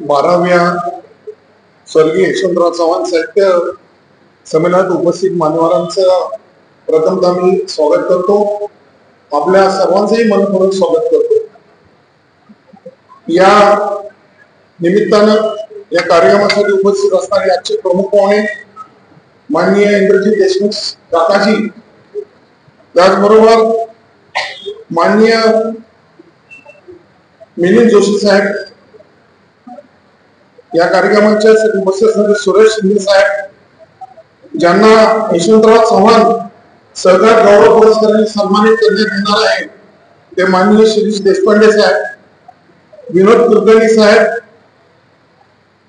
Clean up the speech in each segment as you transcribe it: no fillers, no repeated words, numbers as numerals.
12व्या स्वर्गीय यशवंतराव चव्हाण साहित्य संमेलनात उपस्थित मान्यवरांचं प्रथमतः मी स्वागत करतो. आपल्या सर्वांचंही मनपूर्वक स्वागत करतो. या निमित्तानं या कार्यक्रमासाठी उपस्थित असणारे आजचे प्रमुख पाहुणे माननीय इंद्रजीत देशमुख काकाजी, त्याचबरोबर माननीय मिलिंद जोशी साहेब, या कार्यक्रमाच्या उपस्थित असणारे सुरेश शिंदे साहेब, ज्यांना यशवंतराव चव्हाण सहकार गौरव पुरस्काराने सन्मानित करण्यात येणार आहे, ते माननीय शिरीष देशपांडे साहेब, विनोद कुलकर्णी साहेब,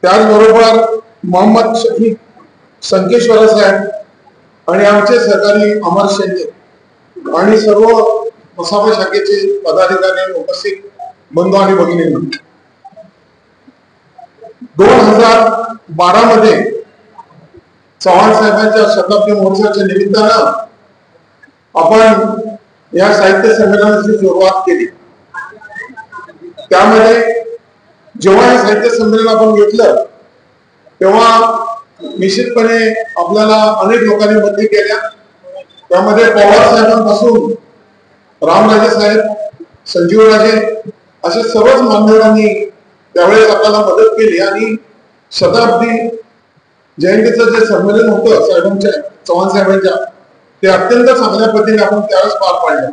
त्याचबरोबर मोहम्मद शफी संकेश्वर साहेब आणि आमचे सहकारी अमर शेंडे आणि सर्व मसाबा शाखेचे पदाधिकारी उपस्थित बंधू आणि भगिनींना 2012 मध्ये चव्हाण साहेबांच्या शताब्दी महोत्सवाच्या निमित्तानं आपण या साहित्य संमेलनाची सुरुवात केली। त्यामध्ये जेव्हा हे साहित्य संमेलन आपण घेतलं तेव्हा निश्चितपणे आपल्याला अनेक लोकांनी मदती केल्या। त्यामध्ये पवार साहेबांपासून रामराजे साहेब, संजीवराजे असे सर्वच मान्यवरांनी त्यावेळेस आपल्याला मदत केली आणि शताब्दी जयंतीचं जे संमेलन होतं साहेबांच्या, चव्हाण साहेबांच्या, ते अत्यंत चांगल्या पद्धतीने आपण त्यावेळेस पार पाडलं।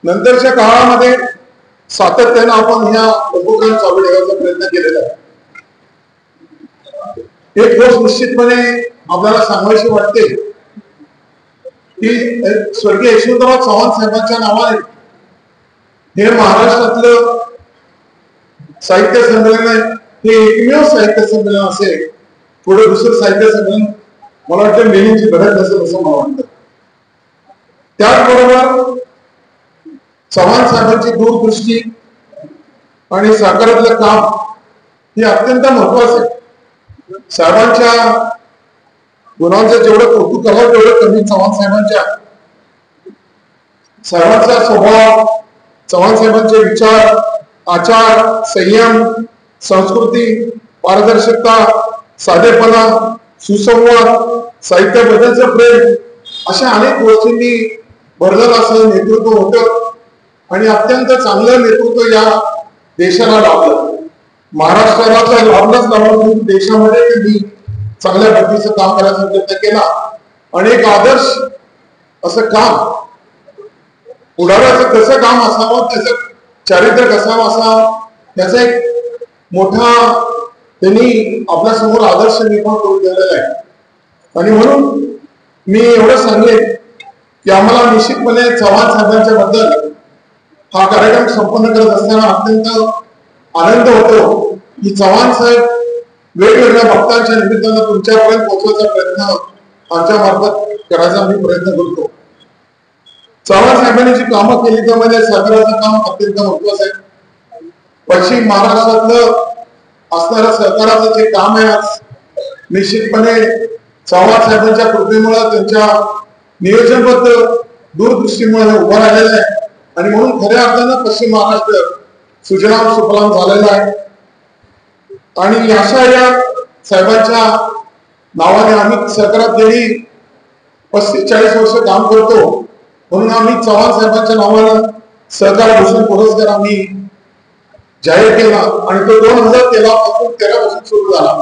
नंतरच्या काळामध्ये सातत्यानं आपण ह्या उपक्रम चालू ठेवायचा प्रयत्न केलेला आहे। एक गोष्ट निश्चितपणे आपल्याला सांगायची वाटते की स्वर्गीय यशवंतराव चव्हाण साहेबांच्या नावाने हे महाराष्ट्रातलं साहित्य संमेलन आहे, हे एकमेव साहित्य संमेलन असेल। पुढे दुसरं साहित्य संमेलन मला वाटतं नेहमीची गरज नसेल असं मला वाटतं। त्याचबरोबर चव्हाण साहेबांची दूरदृष्टी आणि साकारातलं काम हे अत्यंत महत्वाचं आहे। साहेबांच्या गुणांचं जेवढं कौतुक करावं तेवढं कमी। साहेबांचा स्वभाव, चव्हाण साहेबांचे विचार, आचार, संयम, संस्कृती, पारदर्शकता, साधेपणा, सुसंवाद, साहित्याबद्दलचं प्रेम अशा अनेक गोष्टींनी भरलेलं असं नेतृत्व होतं आणि अत्यंत चांगलं नेतृत्व या देशाला लाभलं। महाराष्ट्राला तर लाभलंच लाभलं, देशामध्ये त्यांनी चांगल्या पद्धतीचं काम करायचा प्रयत्न केला आणि एक आदर्श असं काम, पुढाऱ्याचं कसं काम असावं, त्याचं चारित्र्य कसं असावं, त्याचा एक मोठा त्यांनी आपल्या समोर आदर्श निर्माण करून दिलेला आहे। आणि म्हणून मी एवढं सांगेन की आम्हाला निश्चितपणे चव्हाण साहेबांच्या बद्दल हा कार्यक्रम संपन्न करत असताना अत्यंत आनंद होतो की चव्हाण साहेब वेगवेगळ्या भक्तांच्या निमित्तानं तुमच्यापर्यंत पोहोचवायचा प्रयत्न आमच्या मार्फत करायचा आम्ही प्रयत्न करतो। चव्हाण साहेबांनी जी कामं केली त्यामध्ये सहकाराचं काम अत्यंत महत्वाचं आहे। पश्चिम महाराष्ट्रातलं असणारं सहकाराचं जे काम आहे आज निश्चितपणे चव्हाण साहेबांच्या कृपेमुळे, त्यांच्या नियोजनबद्ध दूरदृष्टीमुळे उभं राहिलेलं आहे आणि म्हणून खऱ्या अर्थानं पश्चिम महाराष्ट्र सुजलाम सुफलाम झालेला आहे। आणि अशा या साहेबांच्या नावाने आम्ही सहकारात गेली 35-40 वर्ष काम करतो, म्हणून आम्ही चव्हाण साहेबांच्या नावानं सहकार भूषण पुरस्कार आम्ही जाहीर केला आणि तो 2013 पासून सुरू झाला।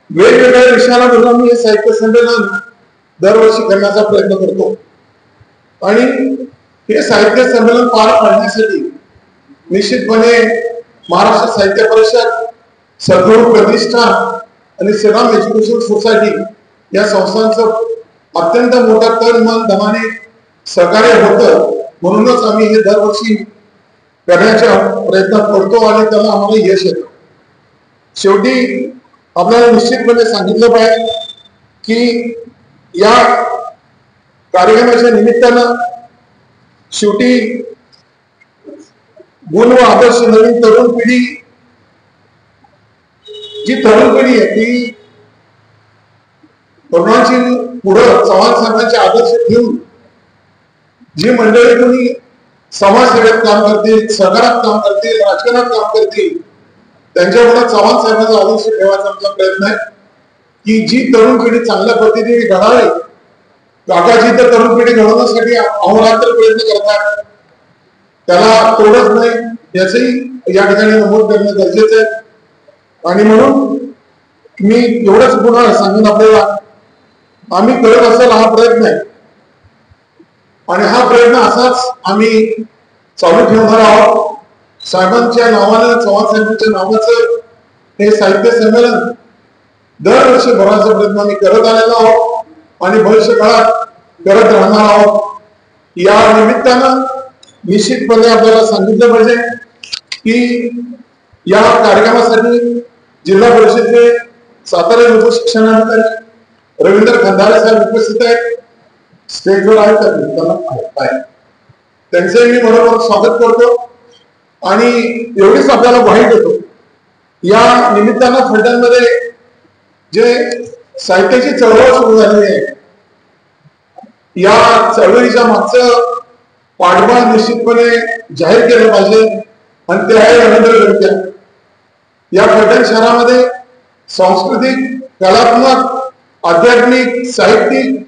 वेगवेगळ्या विषयाला धरून आम्ही हे साहित्य संमेलन दरवर्षी करण्याचा प्रयत्न करतो आणि हे साहित्य संमेलन पार पाडण्यासाठी निश्चितपणे महाराष्ट्र साहित्य परिषद, सद्गुरू प्रतिष्ठान आणि श्रीराम एज्युकेशन सोसायटी या संस्थांचं अत्यंत मोठा तन मन धनाने सहकार्य होतं। म्हणूनच आम्ही हे दरवर्षी करण्याचा प्रयत्न करतो आणि त्याला आम्हाला यश येतं। शेवटी आपल्याला निश्चितपणे सांगितलं पाहिजे की या कार्यक्रमाच्या निमित्तानं शेवटी गुण व आदर्श नवीन तरुण पिढी, जी तरुण पिढी आहे ती तरुणांची पुढं चव्हाण साहेबांचे आदर्श घेऊन जी मंडळी कोणी समाजसेवेत काम करतील, सहकारात काम करतील, राजकारणात काम करतील, त्यांच्याकडे चव्हाण साहेबांचा आदर्श ठेवायचा आमचा प्रयत्न आहे की जी तरुण पिढी चांगल्या पद्धतीने घडावी। काकाजी तर तरुण पिढी घडवण्यासाठी अहोरात्र प्रयत्न करतात, त्याला तोडच नाही याचंही या ठिकाणी नमूद करणं गरजेचं आहे। आणि म्हणून मी एवढंच पुन्हा सांगेन आपल्याला, आम्ही करत असलेला हा प्रयत्न आहे आणि हा प्रयत्न असाच आम्ही चालू ठेवणार आहोत। साहेबांच्या नावानं, चव्हाण साहेबांच्या नावाचं हे साहित्य संमेलन दरवर्षी भरवण्याचा प्रयत्न आम्ही करत आलेलो आहोत आणि भविष्य काळात करत राहणार आहोत। या निमित्तानं निश्चितपणे आपल्याला सांगितलं पाहिजे की या कार्यक्रमासाठी जिल्हा परिषदेचे सातारा उपशिक्षणाधिकारी रवींद्र खंदारे साहेब उपस्थित आहेत, स्टेजवर आहेत, त्यांचे मी बरोबर स्वागत करतो आणि एवढीच आपल्याला ग्वाही देतो, या निमित्तानं फलटणमध्ये जे साहित्याची चळवळ सुरू झालेली आहे, या चळवळीच्या मागचं पाठबळ निश्चितपणे जाहीर केलं पाहिजे आणि ते आहे रवींद्र गडकरी. या फलटण शहरामध्ये सांस्कृतिक, कलात्मक, आध्यात्मिक, साहित्यिक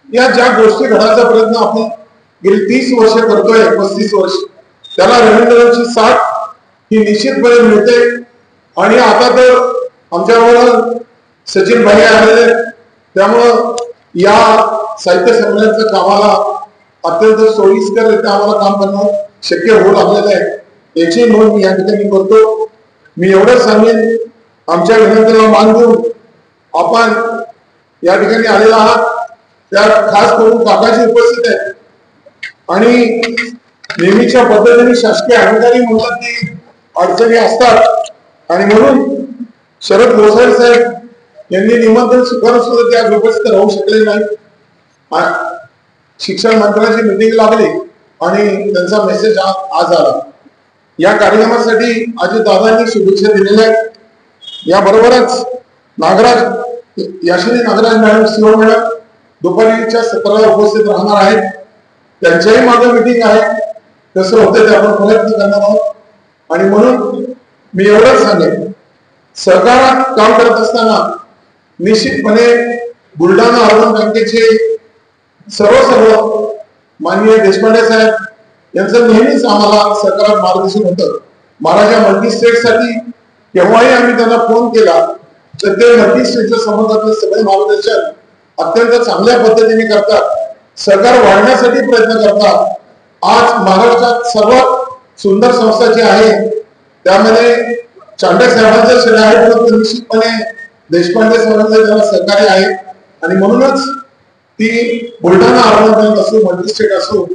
या ज्या गोष्टी घडवायचा प्रयत्न आपण गेली 30 वर्ष करतोय, 35 वर्ष, त्याला रवींद्रांची साथ ही निश्चितपणे मिळते. आणि आता तर आमच्याबरोबर सचिन भाई आलेले, त्यामुळं या साहित्य संमेलनाच्या कामाला अत्यंत सोयीस्कररित्या आम्हाला काम करणं शक्य होऊ लागलेलं आहे, याची नोंद मी या ठिकाणी करतो. मी एवढंच सांगेन, आमच्या विनंतीला मान देऊन आपण या ठिकाणी आलेला आहात, त्यात खास करून काकाजी उपस्थित आहेत आणि नेहमीच्या पद्धतीने शासकीय अधिकारी म्हणतात की अडचणी असतात आणि म्हणून शरद गोसावी साहेब यांनी निमंत्रण स्वीकारून सुद्धा त्या उपस्थित राहू शकले नाही. शिक्षण मंत्र्यांची मीटिंग लागली आणि त्यांचा मेसेज आज आला. या कार्यक्रमासाठी अजित दादांनी शुभेच्छा दिलेल्या आहेत. याबरोबरच Nagaraj Yashini Nagaraj madam, CO madam दुपारीच्या सत्राला उपस्थित राहणार आहेत, त्यांच्याही मागे मीटिंग आहे. कसं होतं ते आपण प्रयत्न करणार आहोत. आणि म्हणून मी एवढंच सांगेन, सरकारात काम करत असताना निश्चितपणे बुलढाणा अर्बन बँकेचे सर्व माननीय देशपांडे साहेब यांचं नेहमीच आम्हाला सरकारात मार्गदर्शन होतं. महाराजा मल्टी स्टेटसाठी केव्हाही आम्ही त्यांना फोन केला तर ते मल्टी स्टेटच्या संबंधातले सगळे मार्गदर्शन अत्यंत चांगल्या पद्धतीने करतात, सरकार वाढण्यासाठी प्रयत्न करतात. आज महाराष्ट्रात सर्वात सुंदर संस्था जी आहे त्यामध्ये चांडक साहेबांचं श्रेय आहे, परंतु निश्चितपणे देशपांडे साहेबांचं त्यांना सहकार्य आहे. आणि म्हणूनच ती बुलढाणा अर्बन बँक असो, मल्टी स्टेट असो,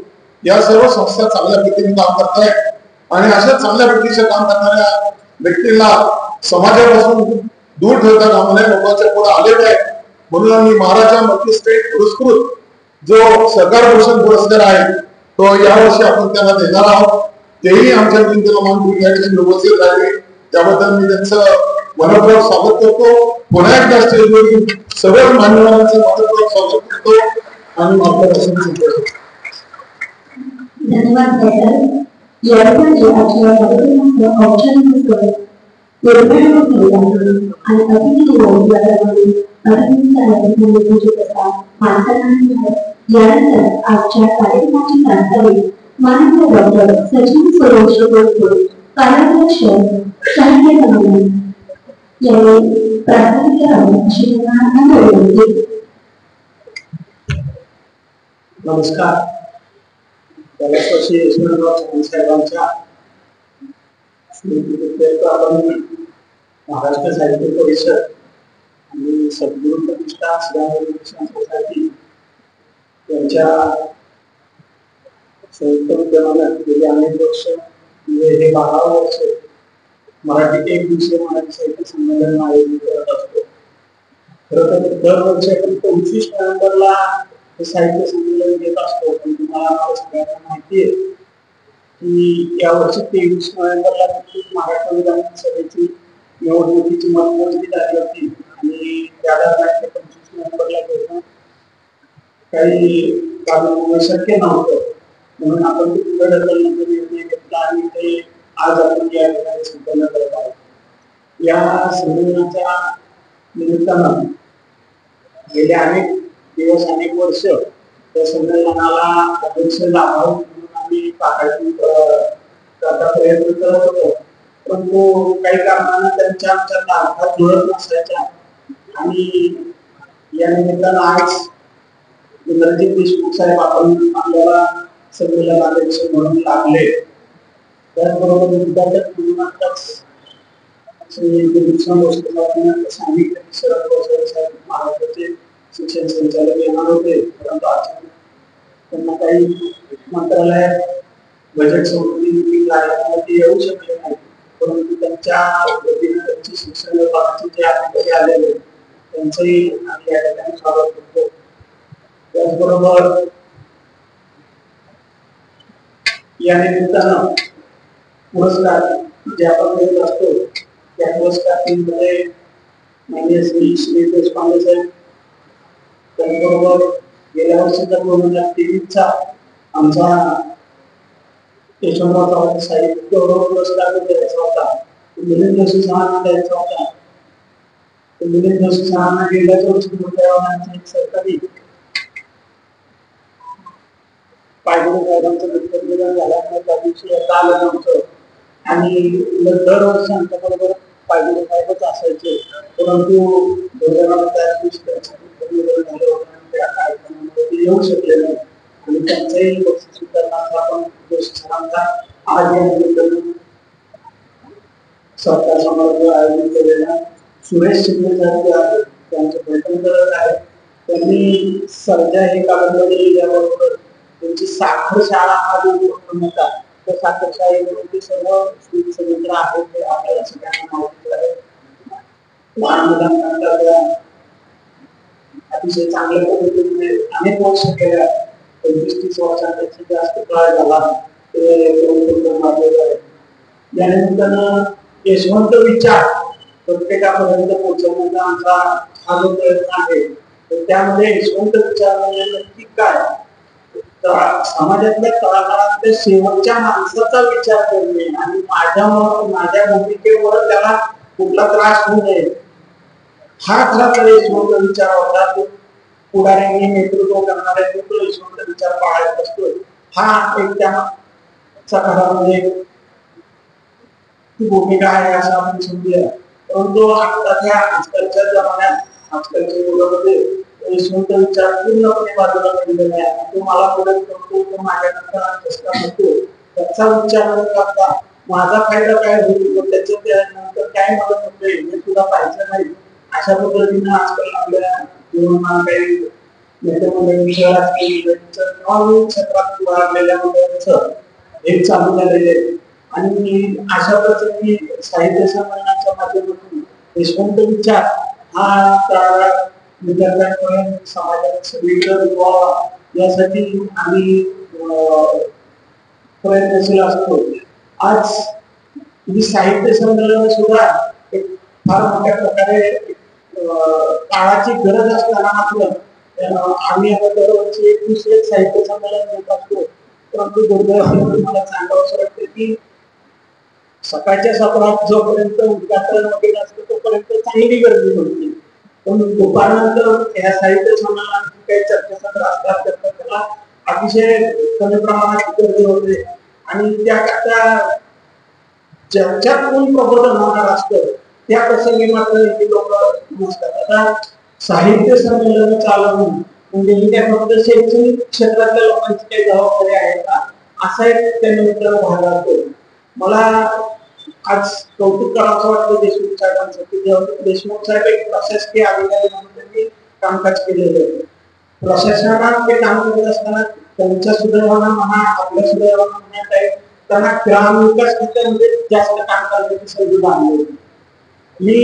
या सर्व संस्था चांगल्या पद्धतीने काम करत आहेत. आणि अशा चांगल्या पद्धतीचं काम करणाऱ्या व्यक्तीला समाजापासून दूर ठेवता कामा नये, लोकांच्या पुढे आलेले आहे. म्हणून आम्ही महाराजा मल्टी स्टेट पुरस्कृत जो सरकार भूषण पुरस्कार आहे तो यावर्षी आपण त्यांना देणार आहोत. तेही आमच्या विनंतीला मान देऊन या ठिकाणी उपस्थित राहिले, त्याबद्दल मी त्यांचं मनपूर्वक स्वागत करतो. पुन्हा एकदा स्टेजवरील सर्व मान्यवरांचं मनपूर्वक स्वागत करतो आणि मार्गदर्शन करतो. धन्यवाद सर. यासाठी आजच्या औपचारिक आणि अतिथी यानंतर आजच्या कार्यक्रमाची प्रास्ताविक माननीय डॉक्टर सचिन सरोज कार्याध्यक्ष साहित्य संमेलन यांनी प्रास्ताविक अशी नमस्कार. साहेबांच्या आपण महाराष्ट्र साहित्य परिषद आणि सद्गुरू प्रतिष्ठा सोसायटी यांच्या संयुक्त विद्यमानं गेली अनेक वर्ष, म्हणजे हे 12 वर्ष मराठी एक दिवसीय मराठी साहित्य संमेलन आयोजित करत असतो. खरं तर दरवर्षी आपण 25 नोव्हेंबरला हे साहित्य संमेलन घेत असतो, पण तुम्हाला सगळ्यांना माहिती आहे की यावर्षी 23 नोव्हेंबरला महाराष्ट्र विधानसभेची निवडणुकीची मतमोजणी झाली होती आणि त्या दरम्यान 25 नोव्हेंबरला घेणं काही शक्य नव्हतं. म्हणून आपण पुढे ढकलण्याचा निर्णय घेतला आणि ते आज आपण या ठिकाणी संपन्न करत आहोत. या संमेलनाच्या निमित्तानं गेले अनेक दिवस, अनेक वर्ष त्या संमेलनाला अध्यक्ष लाभावं म्हणून आम्ही काकाची करता प्रयत्न करत होतो, परंतु काही कारणानं त्यांच्या आमच्या तारखा जुळत नसायच्या. आणि या निमित्तानं आज इंद्रजित देशमुख साहेब आपण आपल्याला संमेलनाध्यक्ष म्हणून लागले. त्याचबरोबर विद्यार्थ्यात म्हणून आताच सांगितले शरद गोसावी साहेब महाराष्ट्राचे शिक्षण संचालक येणार होते, परंतु अचानक त्यांना काही मंत्रालयात बजेट संबंधी मीटिंग लागल्यामुळे ते येऊ शकले नाही. परंतु त्यांच्या वतीनं राज्याचे शिक्षण विभागाचे जे अधिकारी आलेले त्यांचंही आम्ही या ठिकाणी स्वागत करतो. त्याचबरोबर या निमित्तानं पुरस्कार जे आपण देत असतो त्या पुरस्कारांमध्ये माननीय श्री देशपांडे साहेब, त्याचबरोबर गेल्या वर्षीचा 2023चा आमचा यशवंतराव चव्हाण साहित्य गौरव पुरस्कार द्यायचा होता. मिलिंद जोशी सरांना द्यायचा होता. मिलिंद जोशी सरांना गेल्या वर्षी एक सरकारी पायगुडी साहेबांचं निधन झाल्यामुळे त्या दिवशी आता आलं नव्हतं आणि दरवर्षी आमच्या बरोबर पायगुडी साहेबच असायचे, परंतु त्या येऊ शकले नाही आणि त्यांचाही स्वीकारण्याचा आपण जोशी सरांचा आज या निमित्तानं सत्कार समारंभ आयोजित केलेला. सुरेश शिंदे साहेब त्यांचे प्रयत्न करत आहेत. त्यांनी सर्जा हे कादंबरी लिहिल्याबरोबर त्यांची साखर शाळा हा जो उपक्रम होता त्या साखर शाळेमध्ये सर्व समुद्र आहेत ते आपल्याला सगळ्यांना माहिती आहे. लहान मुलांना अतिशय चांगल्या पद्धतीने अनेक वर्ष केल्या, 25-30 वर्षांपेक्षा जास्त काळ झाला ते. या निमित्तानं यशवंत विचार प्रत्येकापर्यंत पोहोचवण्याचा आमचा हा जो प्रयत्न आहे तर त्यामध्ये यशवंत विचार म्हणजे नक्की काय, समाजातल्या तळागाळातल्या शेवटच्या माणसाचा विचार करणे आणि माझ्या भूमिकेवर त्याला कुठला त्रास होऊ नये हा खरा तर यशवंत विचार होता. तो पुढाऱ्यांनी नेतृत्व करणाऱ्यांनी तो यशवंत विचार पाळायचा असतो. हा एक त्या काळामध्ये ती भूमिका आहे असं आपण समजूया. परंतु आताच्या आजकालच्या जमान्यात आजकालच्या युगामध्ये यशवंत विचार पूर्णपणे बाजूला केलेला आहे. तो मला मदत करतो, तो माझ्यानंतर चेष्टा करतो, त्याचा विचार न करता माझा फायदा काय होईल, त्याच्यानंतर काय मदत होते हे तुला पाहायचं नाही अशा पद्धतीने आजकाल आपल्या जीवनात काही नेत्यांमध्ये क्षेत्रात वाढलेल्या मंडळींचं हे चालू झालेले आहे. आणि अशा प्रकारची साहित्य संमेलनाच्या माध्यमातून यशवंत विचार हा त्या विद्यार्थ्यांपर्यंत समाजात सगळीकडे रुजवावा यासाठी आम्ही प्रयत्नशील असतो. आज ही साहित्य संमेलन सुद्धा एक फार मोठ्या प्रकारे काळाची गरज असताना मात्र आम्ही आता दरवर्षी एक दुसरे साहित्य संमेलन घेत असतो. परंतु दुर्दैवाने तुम्हाला सांगावं वाटतं की सकाळच्या सत्रात जोपर्यंत उद्घाटन वगैरे असतं तोपर्यंत चांगली गर्दी होती, पण दुपारनंतर या साहित्य संमेलनाची काही चर्चासत्र असतात त्याला अतिशय कमी प्रमाणात गर्दी होते आणि त्याकरता ज्याच्यातून प्रबोधन होणार असतं त्या प्रसंगी मात्र लोक नसतात. आता साहित्य संमेलन चालवून म्हणजे ही काय फक्त शैक्षणिक क्षेत्रातल्या लोकांची काही जबाबदारी आहे का असा एक त्या निमित्तानं भाग असतो. मला आज कौतुक करावं वाटतं देशमुख साहेबांचं की देशमुख साहेब एक प्रशासकीय अधिकारी म्हणून त्यांनी कामकाज केलेलं आहे. प्रशासनात ते काम करत असताना त्यांच्या सुदैवानं म्हणा आपल्या सुदैवानं म्हणण्यात आहे त्यांना ग्रामविकास खात्यामध्ये जास्त काम करण्याची संधी लाभली. मी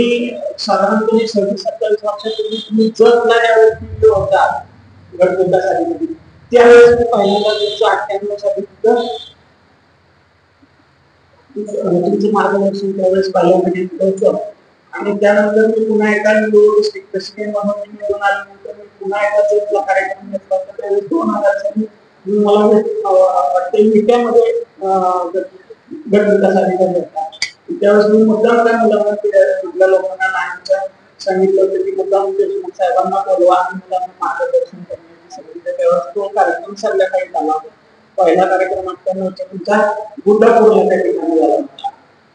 साधारणपणे 27-28 वर्षापूर्वी तुम्ही जतला ज्यावेळेस होता गट विकास अधिकारी त्यावेळेस मी पहिल्यांदा त्यांचं 98 साठी तुमचं मार्गदर्शन त्यावेळेस पहिल्यांदा होतं आणि त्यानंतर मी पुन्हा एकदा डिस्ट्रिक्ट प्रेसिडेंट म्हणून निवडून आल्यानंतर मी पुन्हा एकदा जतला कार्यक्रम घेतला होता. त्यावेळेस 2000 साली मला वाटते मिठ्यामध्ये गट विकास अधिकारी होता. त्यावेळेस मी मुद्दाम काय मुलांना कुठल्या लोकांना नाही सांगितलं होतं की मुद्दाम देशमुख साहेबांना बोलवा आणि मुलांना मार्गदर्शन करण्याची सगळी. त्यावेळेस तो कार्यक्रम संध्याकाळी झाला. पहिला कार्यक्रम तुमचा गुड्डापूरला त्या ठिकाणी झाला.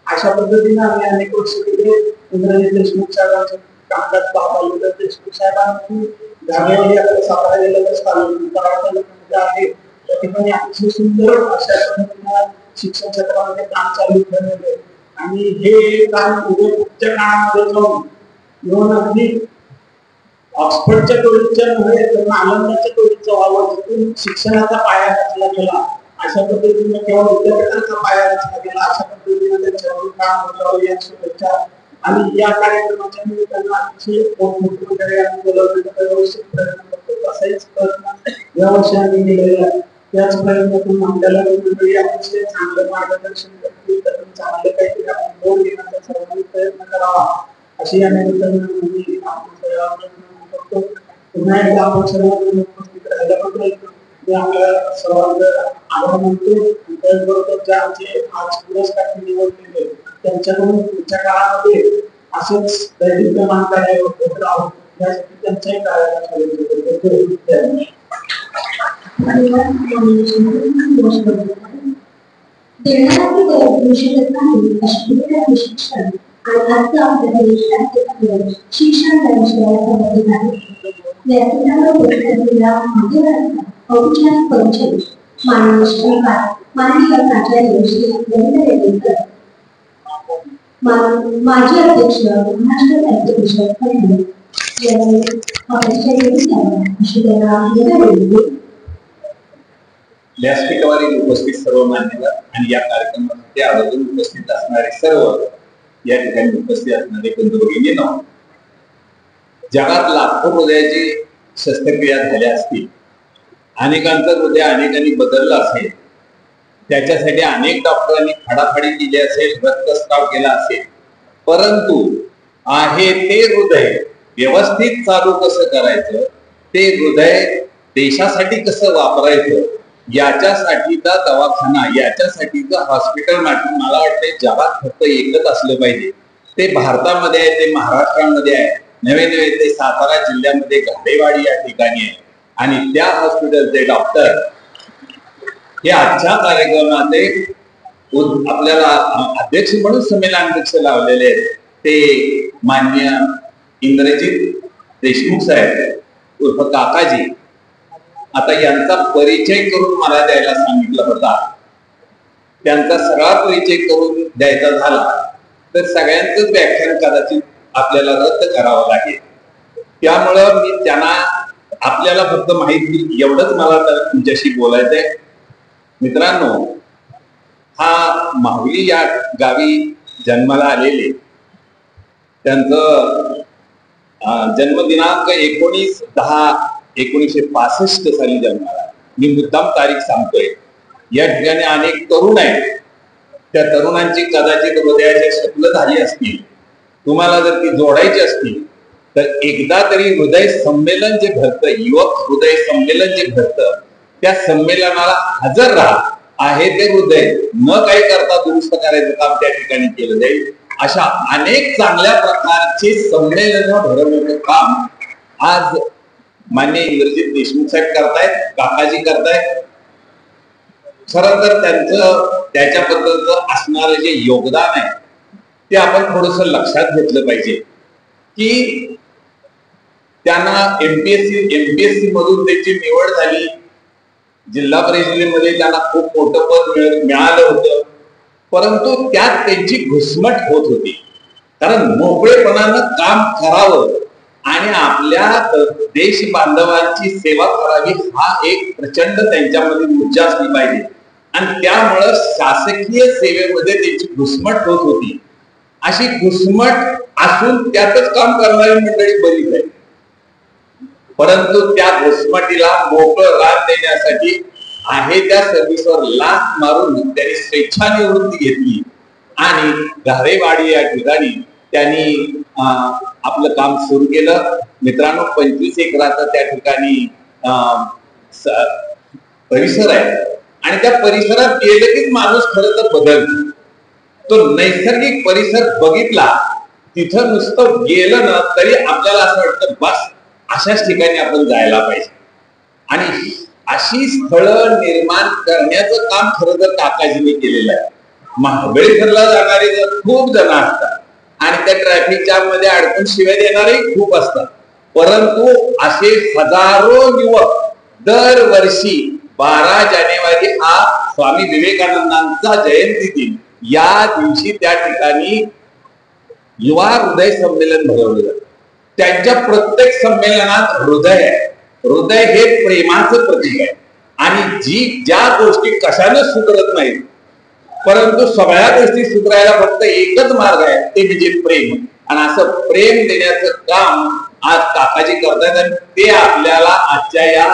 अशा पद्धतीने आम्ही अनेक वर्ष केले. इंद्रजित देशमुख साहेबांचं कामकाज पाहता देशमुख साहेबांनी घागेवाडी सातारा जिल्ह्यात आहे त्या ठिकाणी अतिशय सुंदर अशा पद्धतीने शिक्षण क्षेत्रामध्ये काम चालू ठेवलेले आणि हे काम पुढच्या काळामध्ये जाऊन अगदी ऑक्सफर्डच्या टोळीच्या नव्हे तर नालंदाच्या टोळीचं व्हावं जिथून शिक्षणाचा पाया रचला गेला अशा पद्धतीने केवळ विद्यापीठाचा पाया रचला गेला अशा पद्धतीने त्यांच्यावरून काम होतं या शुभेच्छा आणि या कार्यक्रमाच्या निमित्तानं आमचे उपमुख्यमंत्री यांनी बोलवलेलं दरवर्षी प्रयत्न करतो. असाच प्रयत्न या वर्षी आम्ही केलेला आहे. त्याच प्रयत्नातून आपल्याला वेगवेगळी अतिशय चांगलं मार्गदर्शन करतील, त्यातून चांगलं काहीतरी आपण बोल घेण्याचा सर्वांनी प्रयत्न करावा अशी या निमित्तानं मी आपण सगळ्यांना करतो. पुन्हा एकदा आपण सर्वांनी उपस्थित राहिल्याबद्दल मी आपल्या सर्वांचा आभार मानतो. त्याचबरोबर जे आमचे आज पुरस्कार निवडलेले त्यांच्याकडून पुढच्या काळामध्ये असंच दैनिकमान कार्य होत राहून यासाठी त्यांच्याही कार्याला शिक्षण औपचारिक परिचय माननीय श्रीपाद माननीय प्राचार्य श्री रवींद्र रेड्डीकर, माजी अध्यक्ष महाराष्ट्र साहित्य परिषद खंड यांनी व्यासपीठावरील उपस्थित सर्व मान्यवर आणि या कार्यक्रमासाठी आवर्जून उपस्थित असणारे सर्व या ठिकाणी उपस्थित असणारे बंधू भगिनींनो, जगात लाखो हृदयाची शस्त्रक्रिया झाल्या असतील, अनेकांचं हृदय अनेकांनी बदललं असेल, त्याच्यासाठी अनेक डॉक्टरांनी फाडाफाडी केली असेल, रक्तस्राव केला असेल, परंतु आहे ते हृदय व्यवस्थित चालू कसं करायचं, ते हृदय देशासाठी कसं वापरायचं, याच्यासाठीचा दवाखाना, याच्यासाठीचं हॉस्पिटल मला वाटते जगात फक्त एकच असलं पाहिजे. ते भारतामध्ये आहे, ते महाराष्ट्रामध्ये आहे, नवे नवे ते सातारा जिल्ह्यामध्ये घाडेवाडी या ठिकाणी आहे. आणि त्या हॉस्पिटलचे डॉक्टर हे आजच्या कार्यक्रमाचे आपल्याला अध्यक्ष म्हणून संमेलनाध्यक्ष लावलेले आहेत, ते माननीय इंद्रजित देशमुख साहेब उर्फ काकाजी. आता यांचा परिचय करून मला द्यायला सांगितलं होता. त्यांचा सगळा परिचय करून द्यायचा झाला तर सगळ्यांचंच व्याख्यान कदाचित आपल्याला रद्द करावं लागेल. त्यामुळं मी त्यांना आपल्याला फक्त माहिती एवढंच मला तर तुमच्याशी बोलायचंय. मित्रांनो, हा माहुली या गावी जन्माला आलेले, त्यांचं जन्मदिनांक 19/10/1965 साली जन्माला. मी मुद्दाम तारीख सांगतोय. या ठिकाणी अनेक तरुण आहेत, त्या तरुणांची कदाचित हृदयाची स्वप्न झाली असतील. तुम्हाला जर ती जोडायची असतील तर एकदा तरी हृदय संमेलन जे भरतं, युवक हृदय संमेलन जे भरतं, त्या संमेलनाला हजर राहा. आहे ते हृदय न काही करता दुरुस्त करायचं काम त्या ठिकाणी केलं जाईल. अशा अनेक चांगल्या प्रकारचे संमेलन भरवण्याचं काम आज मान्य इंद्रजित देशमुख साहेब करतायत, काकाजी करतायत. खरं तर त्याच्याबद्दलचं असणारं जे योगदान आहे ते आपण थोडस लक्षात घेतलं पाहिजे की त्यांना एमपीएससी मधून त्याची निवड झाली. जिल्हा परिषदेमध्ये त्यांना खूप मोठं पद मिळालं होतं, परंतु त्यात त्यांची घुसमट होत होती. कारण मोकळेपणानं काम करावं आणि आपल्या देश बांधवांची सेवा करावी हा एक प्रचंड त्यांच्यामध्ये ऊर्जा असली पाहिजे. आणि त्यामुळं शासकीय सेवेमध्ये त्यांची घुसमट होत होती. अशी घुसमट असून त्यातच काम करणारी मंडळी बरीच आहे, परंतु त्या घुसमटीला मोकळं रान देण्यासाठी आहे त्या सर्व्हिसवर लाथ मारून त्यांनी स्वेच्छानिवृत्ती घेतली आणि घारेवाडी या ठिकाणी त्यांनी आपलं काम सुरू केलं. मित्रांनो, 25 एकराचा त्या ठिकाणी परिसर आहे आणि त्या परिसरात गेलं की माणूस खरं तर बदलतो. तो नैसर्गिक परिसर बघितला, तिथं नुसतं गेलं ना तरी आपल्याला असं वाटतं बस अशाच ठिकाणी आपण जायला पाहिजे. आणि अशी स्थळं निर्माण करण्याचं काम खरं तर काकाजीने केलेलं आहे. महाबळेश्वरला जाणारे जर खूप जण असतात आणि त्या ट्रॅफिक जाम मध्ये अडकून शिव्या देणारे खूप असतात, परंतु असे हजारो युवक दरवर्षी 12 जानेवारी हा स्वामी विवेकानंदांचा जयंती दिन, या दिवशी त्या ठिकाणी युवा हृदय संमेलन भरवलं जातं. त्यांच्या प्रत्येक संमेलनात हृदय आहे. हृदय हे प्रेमाचं प्रतीक आहे आणि ज्या गोष्टी कशानं सुधरत नाहीत, परंतु सगळ्या गोष्टी सुधारायला फक्त एकच मार्ग आहे, ते म्हणजे प्रेम. आणि असं प्रेम देण्याचं काम आज काकाजी करतात आणि ते आपल्याला आजच्या या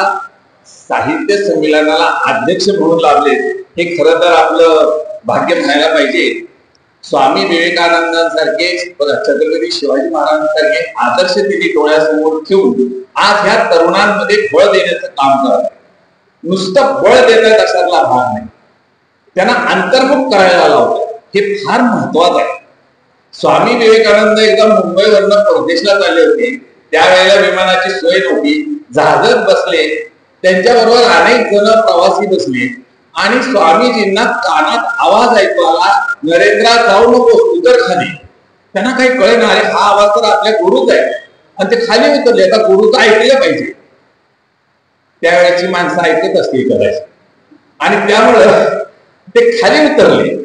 साहित्य संमेलनाला अध्यक्ष म्हणून लाभले. हे खरं तर आपलं भाग्य म्हणायला पाहिजे. स्वामी विवेकानंदांसारखे छत्रपती शिवाजी महाराजांसारखे आदर्श तिने डोळ्यासमोर ठेवून आज ह्या तरुणांमध्ये बळ देण्याचं काम करत. नुसतं बळ देतात अशातला भाग नाही, त्यांना अंतर्मुख करायला लावतात. हे फार महत्वाचं आहे. स्वामी विवेकानंद एकदा मुंबईवरनं परदेशला चालले होते. त्यावेळेला विमानाची सोय नव्हती, जहाजात बसले. त्यांच्याबरोबर अनेक जण प्रवासी बसले आणि स्वामीजींना कानात आवाज ऐकू आला, नरेंद्रा जाऊ नको, उतर खाली. त्यांना काही कळेना, अरे हा आवाज तर आपल्या गुरुच आहे. आणि ते खाली उतरले. आता गुरुचं ऐकलं पाहिजे. त्यावेळेची माणसं ऐकत असतील कदाचित, आणि त्यामुळं ते खाली उतरले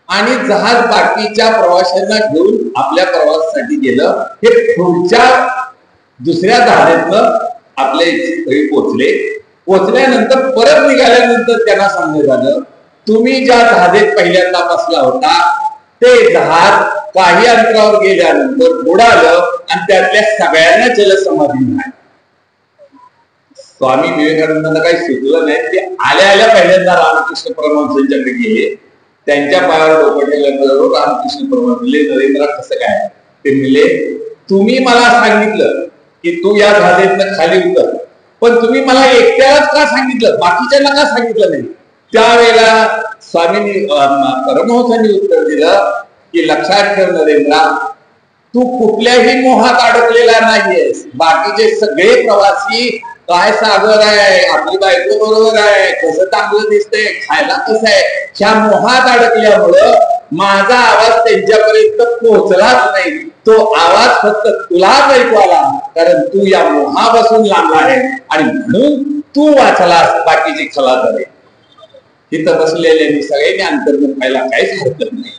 आणि जहाज बाकीच्या प्रवाशांना घेऊन आपल्या प्रवासासाठी गेलं. हे पुढच्या दुसऱ्या जहाजातनं आपल्या स्थळी पोहोचले. पोहोचल्यानंतर परत निघाल्यानंतर त्यांना सांगण्यात झालं, तुम्ही ज्या जहाजात पहिल्यांदा बसला होता ते जहाज काही अंतरावर गेल्यानंतर बुडालं आणि त्यातल्या सगळ्यांना जलसमाधी नाही. स्वामी विवेकानंदांना काही सुचलं नाही. ते आल्या आल्या पहिल्यांदा रामकृष्ण परमहंसांच्याकडे गेले. त्यांच्या पायावर डोकं ठेवल्यानंतर रामकृष्ण परमहंस म्हणले, नरेंद्र कसं काय? ते म्हणले, तुम्ही मला सांगितलं की तू या जहाजातनं खाली उतर, पण तुम्ही मला एकट्यालाच का सांगितलं, बाकीच्यांना का सांगितलं नाही? त्यावेळेला स्वामींनी परमहंसांनी उत्तर दिलं की लक्षात ठेव नरेंद्रा, तू कुठल्याही मोहात अडकलेला नाहीयेस. बाकीचे सगळे प्रवासी काय सागर आहे, आपली बायको बरोबर आहे, कसं चांगलं दिसतंय, खायला कसं आहे, ह्या मोहात अडकल्यामुळं माझा आवाज त्यांच्यापर्यंत पोहोचलाच नाही. तो आवाज फक्त तुलाच ऐकू आला, कारण तू या मोहापासून लांब आहे आणि म्हणून तू वाचलास, बाकीची खला झाली. तिथं बसलेल्या सगळ्यांनी अंतर्मुख व्हायला काहीच हरकत नाही.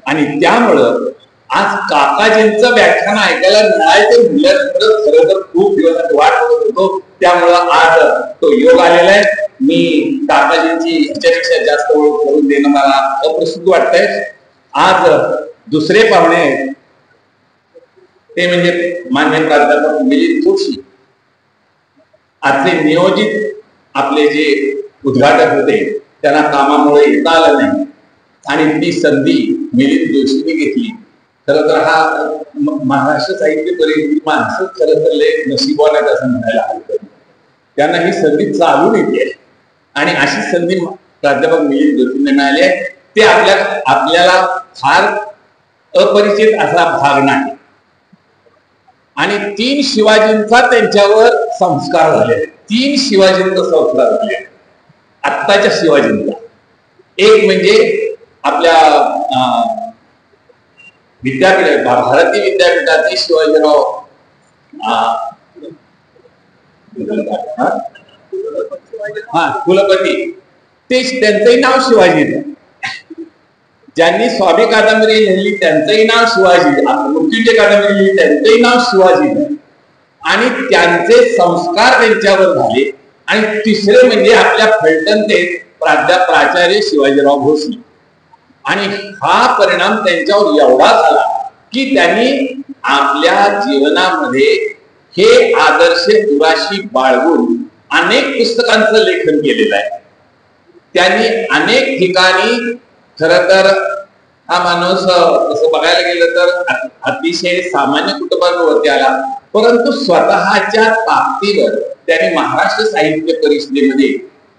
आणि त्यामुळं आज काकाजींचं व्याख्यान ऐकायला मिळायचं म्हटल्यानंतर खरं तर खूप दिवसात वाट बघत होतो. त्यामुळं आज तो योग आलेला आहे. मी काकाजींची ह्याच्यापेक्षा जास्त ओळख करून देणं मला अप्रस्तुत वाटतंय. आज दुसरे पाहुणे आहेत ते म्हणजे मान्य प्राध्यापक मिलिंद जोशी. आजचे नियोजित आपले जे उद्घाटक होते त्यांना कामामुळे येता आलं नाही आणि ती संधी मिलिंद जोशीने घेतली. खरं तर हा महाराष्ट्र साहित्य परिषदेची माणसं खरं तर लय नशिबवान आहेत असं म्हणायला हरकत. त्यांना ही संधी चालून येते आणि अशी संधी प्राध्यापक मिलिंद जोशींना मिळाली आहे. ते आपल्याला फार अपरिचित असा भाग नाही. आणि 3 शिवाजींचा त्यांच्यावर संस्कार झाले. 3 शिवाजींचा संस्कार झाले आत्ताच्या शिवाजींचा. एक म्हणजे आपल्या विद्यापीठ भारतीय विद्यापीठाचे शिवाजीराव कुलपती, ते त्यांचंही नाव शिवाजी. ज्यांनी स्वामी कादंबरी लिहिली त्यांचंही नाव शिवाजी, मृत्यूंजय कादंबरी लिहिली त्यांचंही नाव शिवाजी. आणि त्यांचे संस्कार त्यांच्यावर झाले. आणि तिसरे म्हणजे आपल्या फलटणचे प्राचार्य शिवाजीराव भोसले. आणि हा परिणाम त्यांच्यावर एवढा झाला की त्यांनी आपल्या जीवनामध्ये हे आदर्श दुराशी बाळगून अनेक पुस्तकांचं लेखन केलेलं आहे. त्यांनी अनेक ठिकाणी खरं तर हा माणूस तसं बघायला गेलं तर अतिशय सामान्य कुटुंबावरती आला, परंतु स्वतःच्या ताकदीवर त्यांनी महाराष्ट्र साहित्य परिषदेमध्ये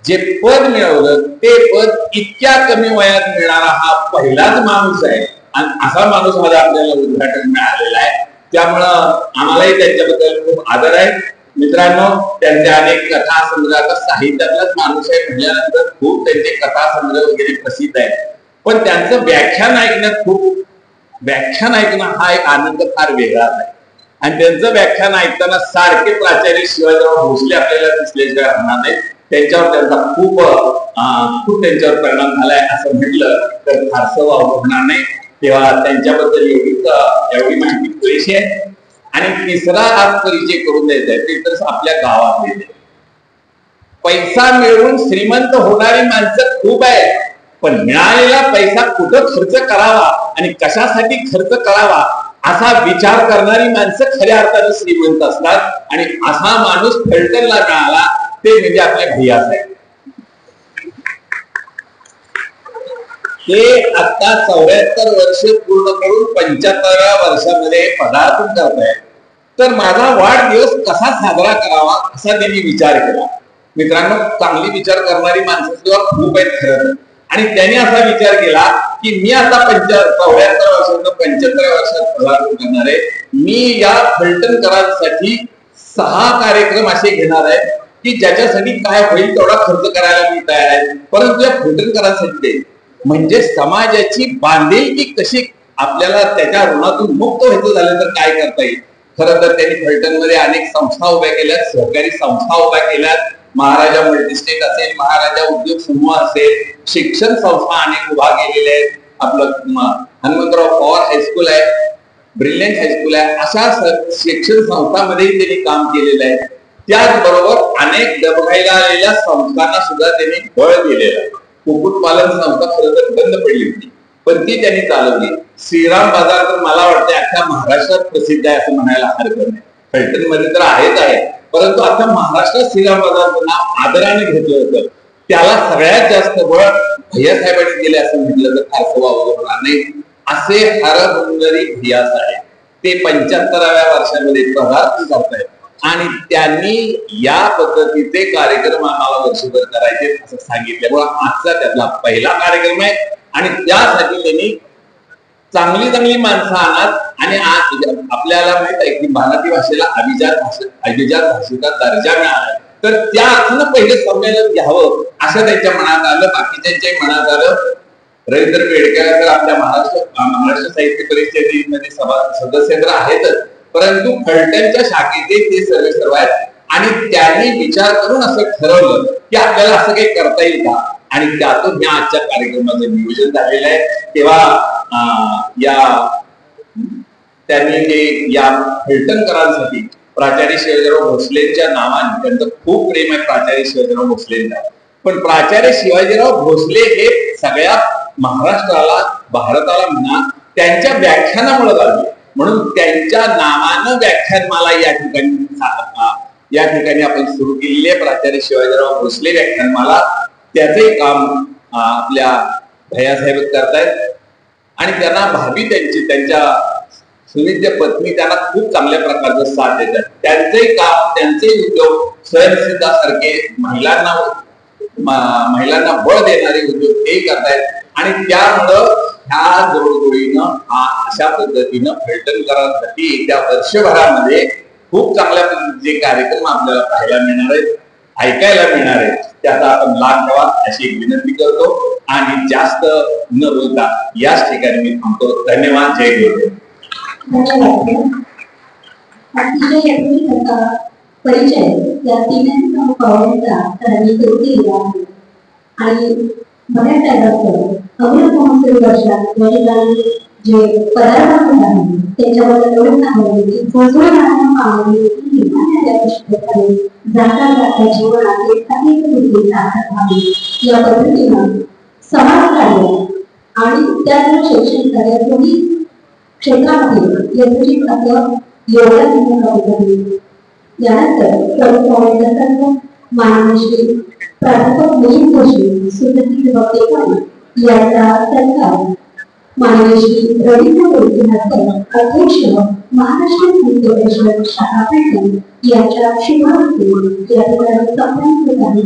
जे पद मिळवलं ते पद इतक्या कमी वयात मिळणारा हा पहिलाच माणूस आहे. आणि असा माणूस माझा आपल्याला उद्घाटन मिळालेला आहे. त्यामुळं आम्हालाही त्यांच्याबद्दल खूप आदर आहे. मित्रांनो, त्यांच्या अनेक कथा संग्रहाचा साहित्यातलाच माणूस आहे म्हटल्यानंतर खूप त्यांचे कथा संग्रह वगैरे प्रसिद्ध आहे. पण त्यांचं व्याख्यान ऐकणं हा एक आनंद फार वेगळाच आहे. आणि त्यांचं व्याख्यान ऐकताना सारखे प्राचार्य शिवाजीराव भोसले आपल्याला दिसल्याशिवाय राहणार नाही. त्यांच्यावर त्यांचा खूप त्यांच्यावर परिणाम झालाय असं म्हटलं तर फारसं वावरणार नाही. तेव्हा त्यांच्याबद्दल एवढी माहिती पुरेशी आहे. आणि तिसरा आज परिचय करून द्यायचा आहे ते तर आपल्या गावात पैसा मिळवून श्रीमंत होणारी माणसं खूप आहेत, पण मिळालेला पैसा कुठं खर्च करावा आणि कशासाठी खर्च करावा असा विचार करणारी माणसं खऱ्या अर्थाने श्रीमंत असतात. आणि असा माणूस फलटणला मिळाला ते म्हणजे आपल्या भैया साहेब. ते आता 74 वर्ष पूर्ण करून 75व्या वर्षामध्ये पदार्पण करतायत. तर माझा वाढदिवस कसा साजरा करावा असा त्यांनी विचार केला. मित्रांनो, चांगली विचार करणारी माणसं सुद्धा खूप आहेत खरं. आणि त्यांनी असा विचार केला की मी आता 74 वर्षांना 75व्या वर्षात पदार्पण करणार आहे. मी या फलटणकरांसाठी 6 कार्यक्रम असे घेणार आहे की ज्याच्यासाठी काय होईल तेवढा खर्च करायला मी तयार आहे, परंतु या फलटणकरांसाठी ते म्हणजे समाजाची बांधिलकी कशी आपल्याला त्याच्या ऋणातून मुक्त व्हायचं झालं तर काय करता येईल. खरं तर त्यांनी फलटणमध्ये अनेक संस्था उभ्या केल्यात, सहकारी संस्था उभ्या केल्यात. महाराजा मल्टीस्टेट असेल, महाराजा उद्योग समूह असेल, शिक्षण संस्था अनेक उभा केलेल्या आहेत. आपलं हनुमंतराव पवार हायस्कूल आहे, ब्रिलियंट हायस्कूल आहे, अशा शिक्षण संस्थांमध्ये त्यांनी काम केलेलं आहे. त्याचबरोबर अनेक डबघाईला आलेल्या संस्थांना सुद्धा त्यांनी बळ दिलेलं आहे. कुक्कुटपालन संस्था खरं तर बंद पडली होती, पण ती त्यांनी चालवली. श्रीराम बाजार तर मला वाटतं अख्ख्या महाराष्ट्रात प्रसिद्ध आहे असं म्हणायला हरकत नाही. फलटण मध्ये तर आहेच आहे, परंतु आता महाराष्ट्रात श्रीराम बाजारचं नाव आदराने घेतलं होतं. त्याला सगळ्यात जास्त बळ भैयासाहेबांनी दिले असं म्हटलं तर फारसं वावगं होणार नाही. असे हरभंगारी भैया साहेब ते 75व्या वर्षामध्ये पदार्पण करतायत आणि त्यांनी या पद्धतीचे कार्यक्रम आम्हाला वर्षभर करायचे असं सांगितल्यामुळे आजचा त्यातला पहिला कार्यक्रम आहे. आणि त्यासाठी त्यांनी चांगली माणसं आणत आणि आज आपल्याला माहित आहे की मराठी भाषेला अभिजात भाषेचा दर्जा मिळाला. तर त्या अर्थानं पहिले संमेलन घ्यावं असं त्यांच्या मनात आलं, बाकीच्यांच्याही मनात आलं. रवींद्र पेडकेकर आपल्या महाराष्ट्र साहित्य परिषदेमध्ये सदस्य तर आहेतच, परंतु फलटणच्या शाखेचे ते सर्व आहेत. आणि त्यांनी विचार करून असं ठरवलं की आपल्याला असं काही करता येईल का, आणि त्यातून या आजच्या कार्यक्रमाचं नियोजन झालेलं आहे. तेव्हा त्यांनी हे या फलटणकरांसाठी प्राचार्य शिवाजीराव भोसलेंच्या नावाने, त्यांचं खूप प्रेम आहे प्राचार्य शिवाजीराव भोसलेंचा, पण प्राचार्य शिवाजीराव भोसले हे सगळ्या महाराष्ट्राला, भारताला म्हणा त्यांच्या व्याख्यानामुळे झाले, म्हणून त्यांच्या नावानं व्याख्यानमाला या ठिकाणी आपण सुरू केलेली आहे. प्राचार्य शिवाजीराव भोसले व्याख्यानमाला, त्याचे काम आपल्या भैयासाहेब करतायत. आणि त्यांना भावी त्यांच्या सुनिध्य पत्नी त्यांना खूप चांगल्या प्रकारचं साथ देतात. त्यांचे काम, त्यांचे उद्योग स्वयंसिद्धासारखे महिलांना बळ देणारे उद्योग ते करतायत. आणि त्यामुळं ह्या जोडगोळीनं अशा पद्धतीनं फलटणकरांसाठी येत्या वर्षभरामध्ये खूप चांगल्या पद्धतीचे कार्यक्रम आपल्याला पाहायला मिळणार आहेत, ऐकायला मिळणार आहेत. त्याचा आपण लाभ घ्यावा अशी एक विनंती करतो. आणि जास्त न बोलता याच ठिकाणी मी थांबतो. धन्यवाद. जय गुरु. परिचय या तीन पावलांचा त्यांनी करून दिला आहे. आणि अमृत महोत्सवी वर्षात जे पदार्पण आहे त्याच्याबद्दल एवढं सांगितलं की या पद्धतीनं समाज कार्य आणि त्यातून शैक्षणिक कार्य दोन्ही क्षेत्रामध्ये यथोचित असं योगदान देण्यात. यानंतर प्रमुख माननीय श्री प्राध्यापक मिलिंद जोशी सुनील भक्तेकर यांचा सत्कार माननीय श्री रवींद्र पेडकेकर अध्यक्ष महाराष्ट्र साहित्य परिषद शाखा फलटण यांच्या शुभारंभी या ठिकाणी संपन्न होत आहे.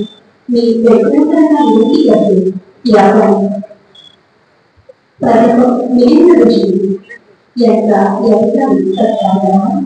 मी पेडकेकरांना विनंती करते यावर प्राध्यापक मिलिंद जोशी यांचा या ठिकाणी सत्कार करावा.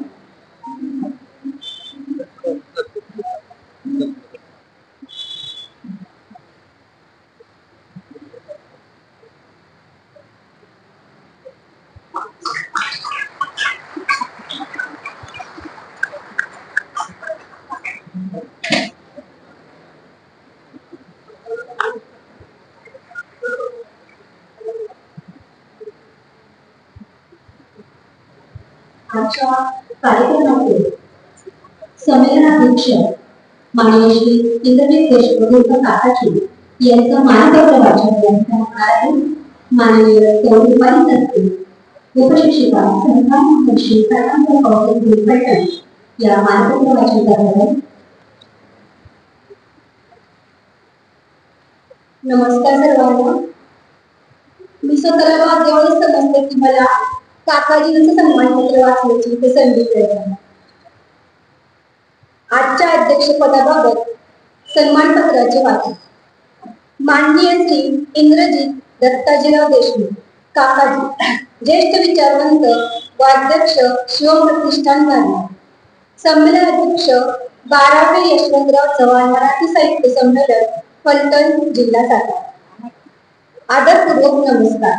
आजच्या कार्यक्रमाचे संमेलनाध्यक्ष माननीय श्री इंद्रजित देशमुख काकाजी यांचं मानपत्र वाचन यांचा होणार आहे. माननीय सौरपाली सत्ते उपशिक्षिका संस्थान शिक्षकांचा कौशल्य पटण या मानपत्र वाचन करणार आहे. नमस्कार सर्वांना. मी स्वतःला भाग्यवान समजते की मला काकाजींचं सन्मानपत्र वाचण्याची इथे संधी मिळाली. आजच्या अध्यक्षपदाबाबत सन्मानपत्राचे वाचन. माननीय श्री इंद्रजित दत्ताजीराव देशमुख काकाजी, ज्येष्ठ विचारवंत व अध्यक्ष शिवम प्रतिष्ठान भारणार. संमेलन अध्यक्ष 12वे यशवंतराव चव्हाण मराठी साहित्य संमेलन, फलटण, जिल्हा सातारा. आदरपूर्वक नमस्कार.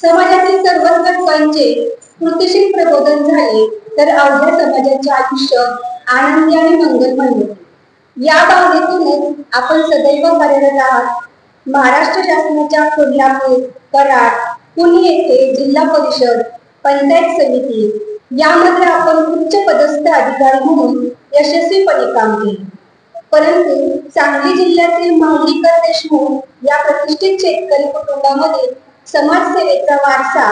समाजातील सर्वच घटकांचे कृतीशील प्रबोधन झाले तर अवघ्या समाजाचे आयुष्य आनंदी आणि मंगलमय होते. या भावनेतूनच आपण सदैव कार्यरत आहात. महाराष्ट्र शासनाच्या कोल्हापूर, कराड, पुणे येथे जिल्हा परिषद, पंचायत समिती यामध्ये आपण उच्च पदस्थ अधिकारी म्हणून यशस्वीपणे काम केले. परंतु सांगली जिल्ह्यातील माऊलीकर देशमुख या प्रतिष्ठित शेतकरी कुटुंबामध्ये समाजसेवेचा वारसा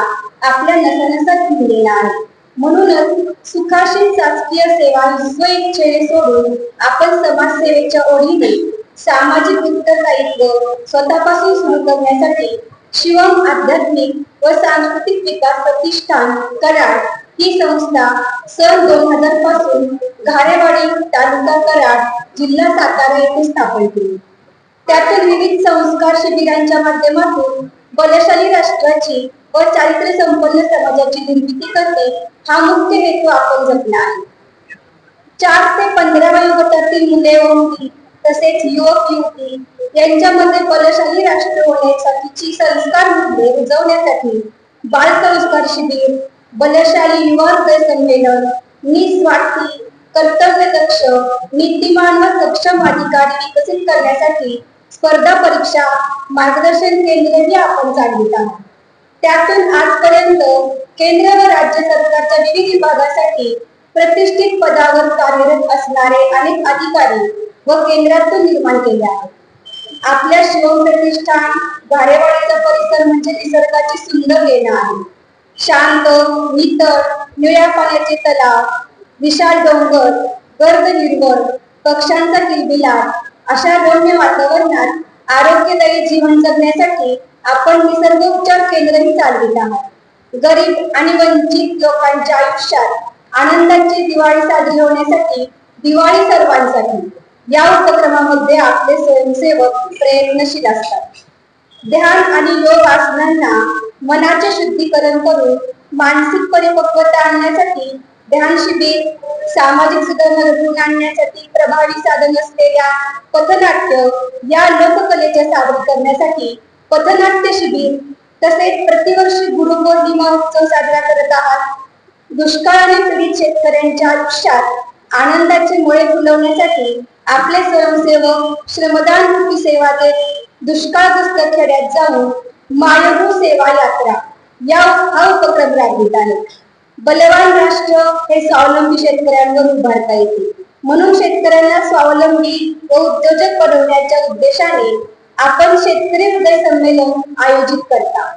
आपल्या नसानसात घेतलेला आहे. म्हणूनच सुखाशील शासकीय सेवा स्वइच्छेने सोडून आपण समाजसेवेच्या ओढीने सामाजिक उत्तरदायित्व स्वतःपासून सुरू करण्यासाठी शिवम आध्यात्मिक व सांस्कृतिक विकास प्रतिष्ठान कराड ही संस्था सन 2000 पासून घारेवाडी, तालुका कराड, जिल्हा सातारा येथे स्थापन केली. त्यातून विविध संस्कार शिबिरांच्या माध्यमातून बलशाली राष्ट्राची व चारित्र्य संपन्न समाजाची निर्मिती करणे हा मुख्य हेतू आपण जपला आहे. 4 ते 15 वयोगटातील मुले व मुली तसेच युवक युवती यांच्यामध्ये बलशाली राष्ट्र होण्यासाठीची संस्कार मूल्ये रुजवण्यासाठी बाल संस्कार शिबिर, बलशाली युवा हृदय संमेलन, निस्वार्थी, कर्तव्यदक्ष, नीतिमान व सक्षम अधिकारी विकसित करण्यासाठी स्पर्धा परीक्षा मार्गदर्शन केंद्रही आपण चालवित आहोत. त्यातून आजपर्यंत केंद्र व राज्य सरकारच्या विविध विभागासाठी प्रतिष्ठित पदावर कार्यरत असणारे अनेक अधिकारी व केंद्रातून निर्माण केले आहेत. आपल्या शिवम प्रतिष्ठान घारेवाडीचा परिसर म्हणजे निसर्गाची सुंदर लेणा आहे. शांत, नितळ, निळ्या पाण्याचे तलाव, विशाल डोंगर, गर्द हिरवळ, पक्ष्यांचा किलबिलाट अशा रम्य वातावरणात आरोग्यदायी जीवन जगण्यासाठी आपण निसर्ग उपचार केंद्रही चालवित आहात. गरीब आणि वंचित लोकांच्या आयुष्यात आनंदाची दिवाळी साजरी होण्यासाठी दिवाळी सर्वांसाठी या उपक्रमामध्ये आपले स्वयंसेवक प्रयत्नशील असतात. ध्यान आणि योग आसनांना मनाचे शुद्धीकरण करून मानसिक परिपक्वता आणण्यासाठी ध्यान शिबिर, सामाजिक सुधारणा घडवून आणण्यासाठी प्रभावी साधन असलेल्या पथनाट्य या लोककलेच्या सादरीकरणासाठी पथनाट्य शिबिर, तसेच प्रतिवर्षी गुरुपौर्णिमा उत्सव साजरा करत आहात. दुष्काळाने पीडित शेतकऱ्यांच्या आयुष्यात आनंदाचे मळे फुलवण्यासाठी आपले स्वयंसेवक श्रमदान रूपी सेवा देत दुष्काळग्रस्त खेड्यात जाऊन मायभू सेवा यात्रा हा उपक्रम राबवित आहेत. बलवान राष्ट्र हे स्वावलंबी शेतकऱ्यांवर उभारता येते. म्हणून शेतकऱ्यांना स्वावलंबी व उद्योजक बनवण्याच्या उद्देशाने आपण शेतकरी हृदय संमेलन आयोजित करता.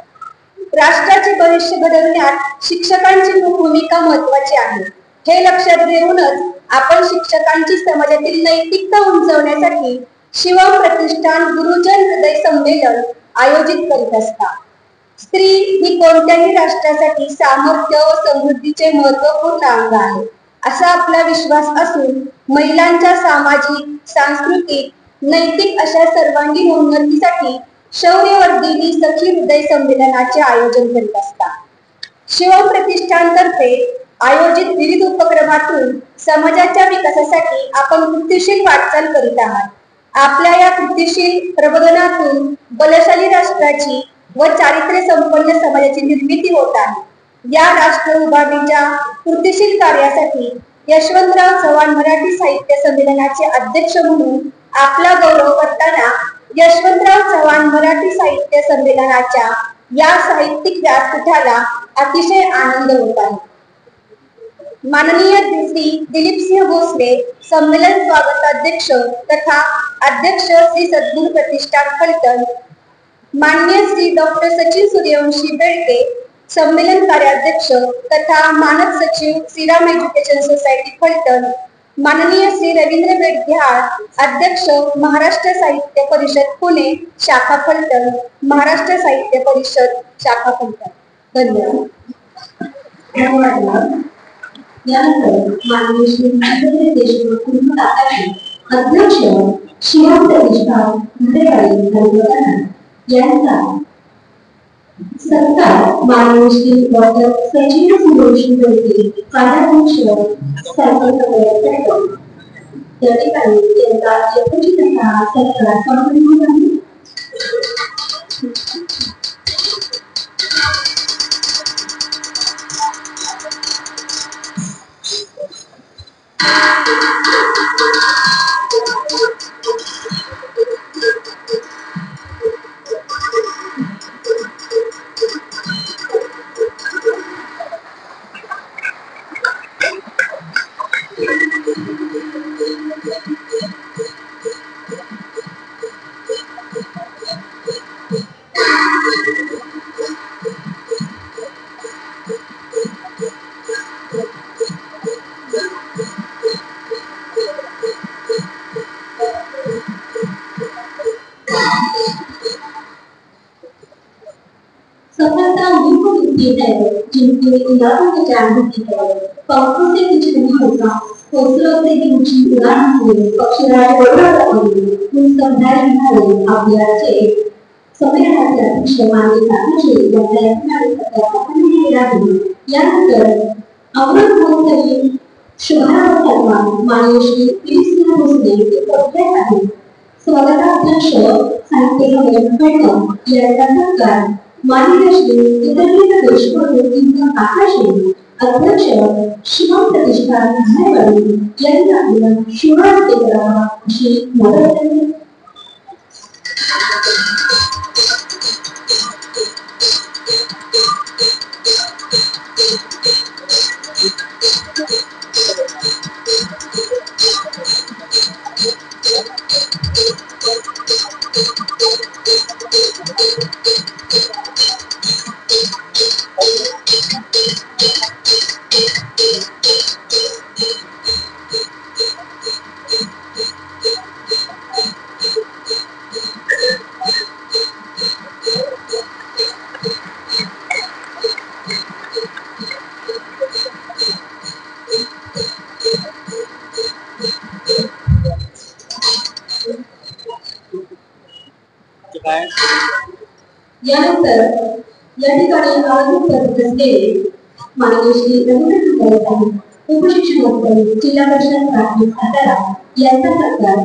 राष्ट्राचे भविष्य घडवण्यात शिक्षकांची भूमिका महत्वाची आहे. हे लक्षात घेऊनच आपण शिक्षकांची समाजातील नैतिकता उंचवण्यासाठी शिवम प्रतिष्ठान गुरुजन हृदय संमेलन आयोजित करीत असता. स्त्री ही कोणत्याही राष्ट्रासाठी सामर्थ्य व समृद्धीचे महत्वपूर्ण अंग आहे असा आपला विश्वास असून महिलांच्या सामाजिक, सांस्कृतिक, नैतिक अशा सर्वांगीण उन्नतीसाठी शौर्यवर्धिनी सखी हृदय संमेलनाचे आयोजन करीत असतात. शिवम प्रतिष्ठानतर्फे आयोजित विविध उपक्रमातून समाजाच्या विकासासाठी आपण कृतीशील वाटचाल करीत आहात. आपल्या या कृतीशील प्रबोधनातून बलशाली राष्ट्राची व चारित्र्य संपन्न समाजाची निर्मिती होत आहे. या राष्ट्र उभारणीच्या कृतीशील कार्यासाठी यशवंतराव चव्हाण मराठी साहित्य संमेलनाचे अध्यक्ष म्हणून आपला गौरव करताना यशवंतराव चव्हाण मराठी साहित्य संमेलनाच्या या साहित्यिक व्यासपीठाला अतिशय आनंद होत आहे. माननीय श्री दिलीप सिंह भोसले संमेलन स्वागताध्यक्ष तथा अध्यक्ष श्री सद्गुरु प्रतिष्ठान फलटण, माननीय श्री डॉक्टर सचिन सूर्यवंशी बेडके संमेलन कार्याध्यक्ष तथा मानद सचिव श्रीराम एज्युकेशन सोसायटी फलटण, माननीय श्री रवींद्र बेडघ्याळ अध्यक्ष महाराष्ट्र साहित्य परिषद पुणे शाखा फलटण, महाराष्ट्र साहित्य परिषद शाखा फलटण। धन्यवाद। यानंतर माननीय श्री देशमुख अध्यक्ष शिवम प्रतिष्ठान यांचा सत्कार माननीय श्री डॉक्टर सचिन सूर्यवंशी बेडके कार्याध्यक्ष या ठिकाणी त्यांचा यथोचित सत्कार संपन्न आहे। सफलता उनको मिलती है जिनके इरादों के जान होती है। पंखों से कुछ नहीं होता, हौसलों से ही ऊंची उड़ान हुई, पक्षीराज उन समुदाय में आपल्याचे संमेलनाचे अध्यक्ष माननीय काकाजी यानंतर अमृत महोत्सवी शुभारंभ करताना माननीय श्री दिलीप सिंह भोसले उपस्थित आहेत। स्वागताध्यक्ष साहित्य फलटण यांचा सत्कार माननीय श्री इतरही देशमुख आकाशी अध्यक्ष शिवम प्रतिष्ठान यांनी आपल्या शुभारंभ करावा अशी मदत केली। यानंतर या ठिकाणी आवाज करत असलेले माननीय श्री रवींद्र उपशिक्षक जिल्हा परिषद प्राथमिक सातारा यांचा सत्कार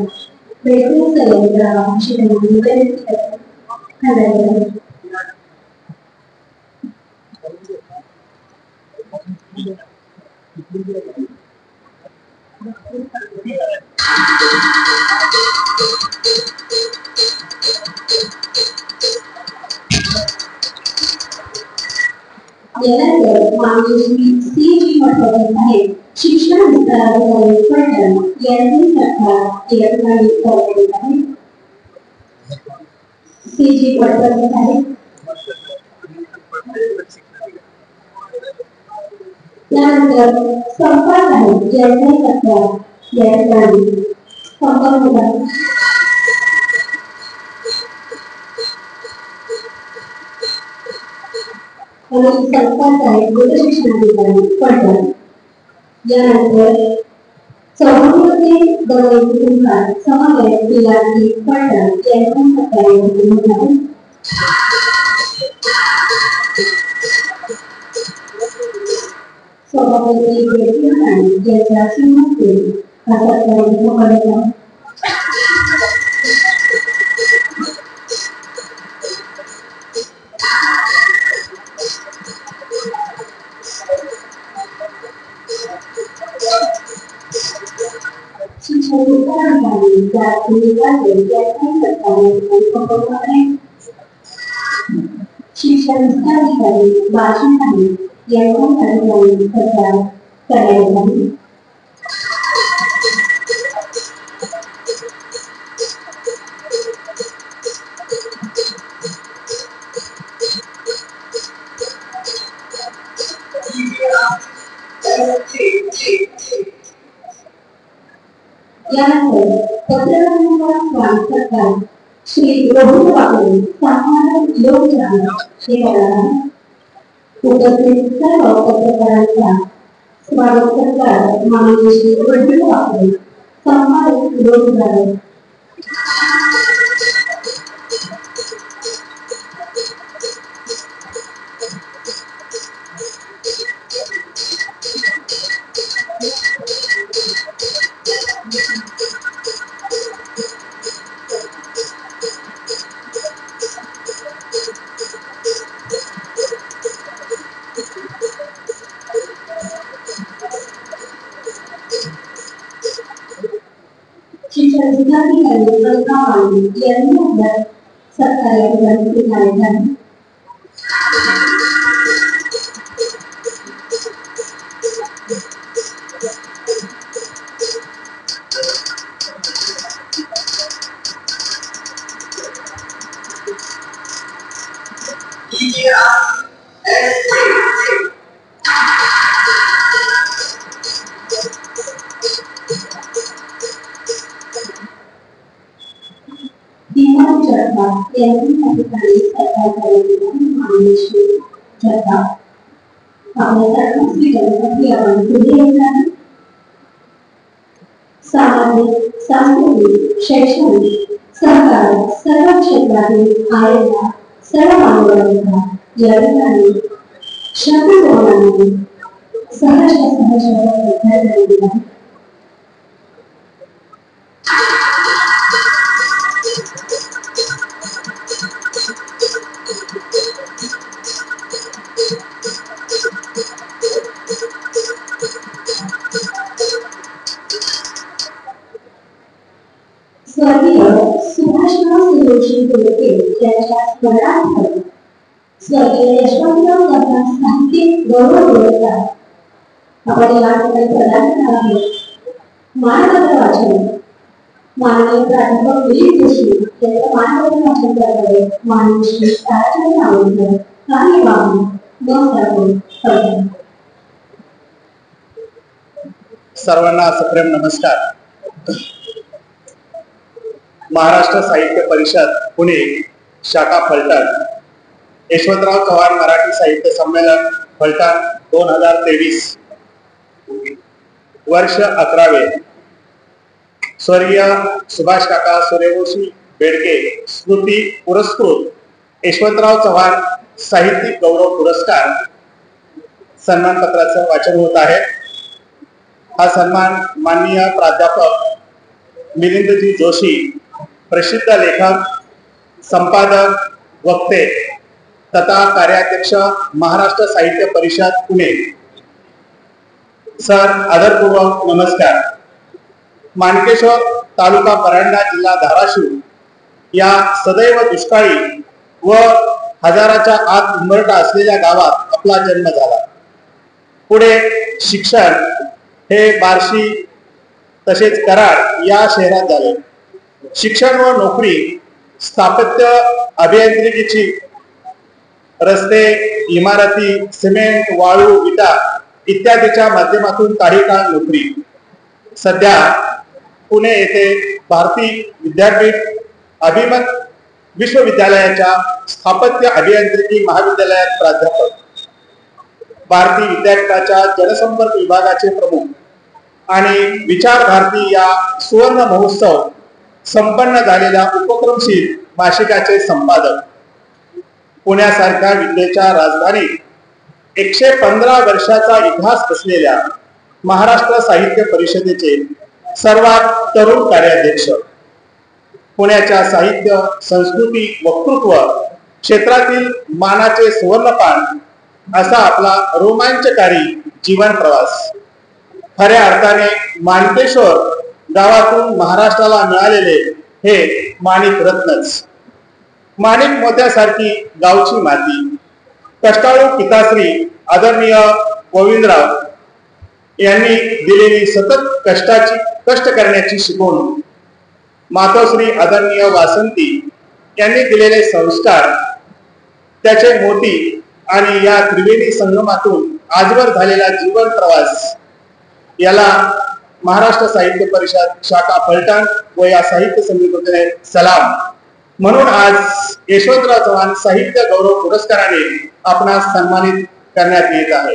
बेडके सर यानंतर माननीय श्री सी.जी. मठपती साहेब शिक्षण विस्ताराधिकारी फलटण यांनी सत्कार या ठिकाणी करण्यात आहे। सी.जी. मठपती साहेब यानंतर संपर्क साहेब यांचाही सत्कार या ठिकाणी संपन्न झाला। संस्कार साहेब शिक्षणाधिकारी फलटण यानंतर चौधरी गणेश समन्वय विलासी फलटण यांचा सत्कार झाला। सभापती बेडके यांच्या हस्ते हा सत्कार संपन्न झाला। शिक्षण विस्ताराधिकारी भाषण यांचा सत्कार करण्यात आली. यानंतर पत्रकार श्री रोहित पाटील सामान्य लोकशाही हे करणार. उपस्थित सर्व पत्रकारांचा स्वागत करतात. माननीय श्री रोहित पाटील सामान्य लोकशाही. शिक्षण जिल्हाधिकारी अलका मांडे यांनी आपल्या सरकारी अधिकारी झाले. सामाजिक, सांस्कृतिक, शैक्षणिक, सहकार सर्व क्षेत्रातील आलेल्या सर्व मान्यवरांचा या ठिकाणी शब्दप्रमाणे सहर्ष स्वर्गीय सुभाषराव जोशी गोडके यांच्या स्मरणार्थ स्वर्गीय यशवंतराव चव्हाण साहित्यिक गौरव पुरस्कार आपण या ठिकाणी प्रदान करणार आहोत. मानपत्र वाचन माननीय प्राध्यापक विजय जोशी यांचं मानपत्र वाचन करणारे माननीय श्री ताराचंद आवडकर काही बाबू मग सर्वांना सप्रेम नमस्कार. महाराष्ट्र साहित्य परिषद पुणे शाखा फलटण यशवंतराव चव्हाण मराठी साहित्य संमेलन फलटण 2023 वर्ष 11वे. स्वर्गीय सुभाष काका सूर्यवंशी बेडके स्मृती पुरस्कृत यशवंतराव चव्हाण साहित्यिक गौरव पुरस्कार सन्मान पत्राचं वाचन होत आहे. हा सन्मान माननीय प्राध्यापक मिलिंदजी जोशी प्रसिद्ध लेखक, संपादक, वक्ते तथा कार्याध्यक्ष महाराष्ट्र साहित्य परिषद पुणे सर आदरपूर्वक नमस्कार. मानकेश्वर तालुका परांडा जिल्हा धाराशिव या सदैव दुष्काळी व हजाराच्या आत उंबरठा असलेल्या गावात आपला जन्म झाला. पुढे शिक्षण हे बार्शी तसेच कराड या शहरात झाले. शिक्षण व नोकरी स्थापत्य अभियांत्रिकीची, रस्ते, इमारती, सिमेंट, वाळू, विटा इत्यादीच्या माध्यमातून काही काळ नोकरी. सध्या पुणे येथे भारतीय विद्यापीठ अभिमत विश्वविद्यालयाच्या स्थापत्य अभियांत्रिकी महाविद्यालयात प्राध्यापक, भारतीय विद्यापीठाच्या जनसंपर्क विभागाचे प्रमुख आणि विचार भारती या सुवर्ण महोत्सव संपन्न झालेल्या उपक्रमशील मासिकाचे संपादक. पुण्यासारख्या विद्येच्या राजधानीत 115 वर्षाचा इतिहास असलेल्या महाराष्ट्र साहित्य परिषदेचे सर्वात तरुण कार्याध्यक्ष. पुण्याच्या साहित्य, संस्कृती, वक्तृत्व क्षेत्रातील मानाचे सुवर्णपान असा आपला रोमांचकारी जीवन प्रवास. खऱ्या अर्थाने मानकेश्वर गावातून महाराष्ट्राला मिळालेले हे माणिक रत्नच. माणिक मोत्यासारखी गावची माती. कष्टाळू पिताश्री आदरणीय गोविंदराव यांनी दिलेली सतत कष्ट करण्याची शिकवण, मातोश्री आदरणीय वासंती यांनी दिलेले संस्कार, त्याचे मोती आणि या त्रिवेणी संगमातून आजवर झालेला जीवन प्रवास याला महाराष्ट्र साहित्य परिषद शाखा फलटण व या साहित्य समितीने सलाम म्हणून आज यशवंतराव चव्हाण साहित्य गौरव पुरस्काराने आपणास सन्मानित करण्यात येत आहे.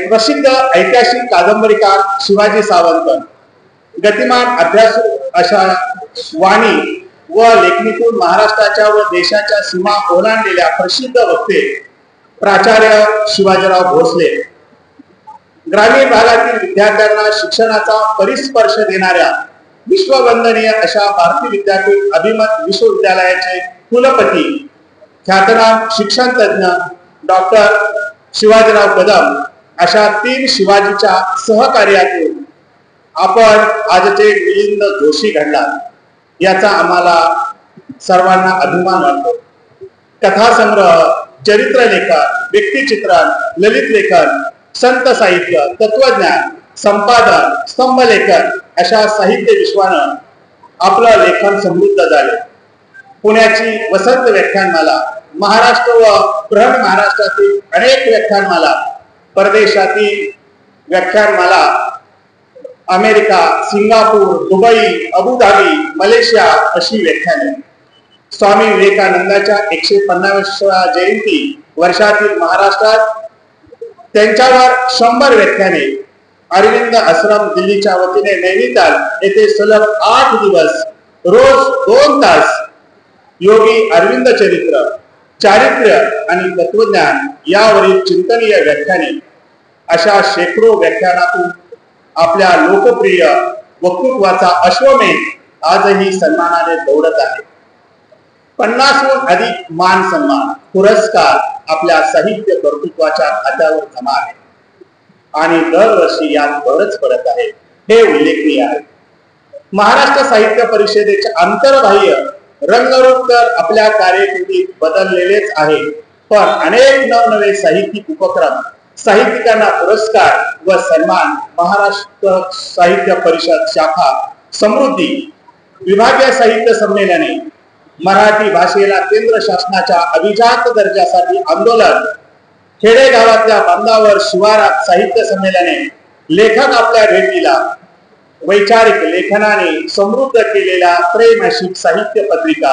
प्रसिद्ध ऐतिहासिक कादंबरीकार शिवाजी सावंत, गतिमान अभ्यासू अशा वाणी व लेखणीतून महाराष्ट्राच्या व देशाच्या सीमा ओलांडलेल्या प्रसिद्ध वक्ते प्राचार्य शिवाजीराव भोसले, ग्रामीण भागातील विद्यार्थ्यांना शिक्षणाचा परिस्पर्श देणाऱ्या विश्ववंदनीय अशा भारतीय विद्यापीठ अभिमत विश्वविद्यालयाचे कुलपती ख्यातनाम शिक्षण तज्ञ डॉक्टर शिवाजीराव कदम अशा 3 शिवाजीच्या सहकार्यातून आपण आजचे मिलिंद जोशी घडला, याचा आम्हाला सर्वांना अभिमान वाटतो. कथासंग्रह, चरित्रलेखन, व्यक्तिचित्रण, ललित लेखन, संत साहित्य, तत्वज्ञान, संपादन, स्तंभलेखन अशा साहित्य विश्वानं आपलं लेखन समृद्ध झाले. पुण्याची वसंत व्याख्यानमाला, महाराष्ट्र व बृहन महाराष्ट्रातील अनेक व्याख्यानमाला, परदेशातील व्याख्यानमाला, America, Singapore, Dubai, Abu Dhabi, Malaysia अशी व्याख्याने, स्वामी विवेकानंदाच्या 150व्या जयंती वर्षातील महाराष्ट्रात त्यांच्यावर 100 व्याख्याने, अरविंद आश्रम दिल्लीच्या वतीने नैनिताल येथे सलग 8 दिवस रोज 2 तास योगी अरविंद चरित्र, चारित्र्य आणि तत्वज्ञान यावरील चिंतनीय व्याख्याने अशा शेकडो व्याख्यानातून आपल्या लोकप्रिय वक्तृत्वाचा अश्वमेध आजही सन्मानाने दौडत आहे. 50हून अधिक मान सन्मान पुरस्कार आपल्या साहित्य कर्तृत्वाच्या खात्यावर जमा आहे आणि दरवर्षी यात भरच पडत आहे, हे उल्लेखनीय आहे. महाराष्ट्र साहित्य परिषदेचे आंतरबाह्य रंगरूप तर आपल्या कार्यकिर्दीत बदललेलेच आहे, पण अनेक नवनवे साहित्यिक उपक्रम, साहित्यिकांना पुरस्कार व सन्मान महाराष्ट्र साहित्य परिषद शाखा समृद्धी, विभागीय साहित्य संमेलने, मराठी भाषेला केंद्र शासनाच्या अभिजात दर्जासाठी आंदोलन, खेडेगावातल्या बांधावर शिवारात साहित्य संमेलने, लेखक आपल्या भेटीला, वैचारिक लेखनाने समृद्ध केलेल्या त्रैमासिक साहित्य पत्रिका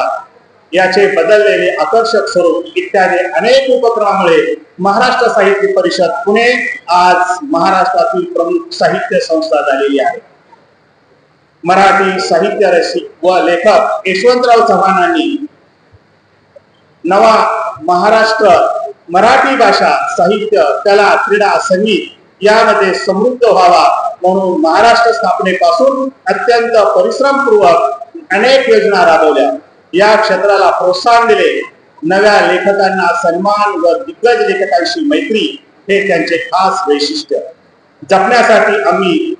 याचे बदललेले आकर्षक स्वरूप इत्यादी अनेक उपक्रमामुळे महाराष्ट्र साहित्य परिषद पुणे आज महाराष्ट्रातील प्रमुख साहित्य संस्था झालेली आहे. मराठी साहित्य रसिक व लेखक यशवंतराव चव्हाणांनी नवा महाराष्ट्र मराठी भाषा, साहित्य, कला, क्रीडा, संगीत यामध्ये समृद्ध व्हावा म्हणून महाराष्ट्र स्थापनेपासून अत्यंत परिश्रमपूर्वक अनेक योजना राबवल्या. या क्षेत्राला प्रोत्साहन दिले. नव्या लेखकांना सन्मान व दिग्गज लेखकांशी मैत्री हे त्यांचे खास वैशिष्ट्य. जपण्यासाठी आम्ही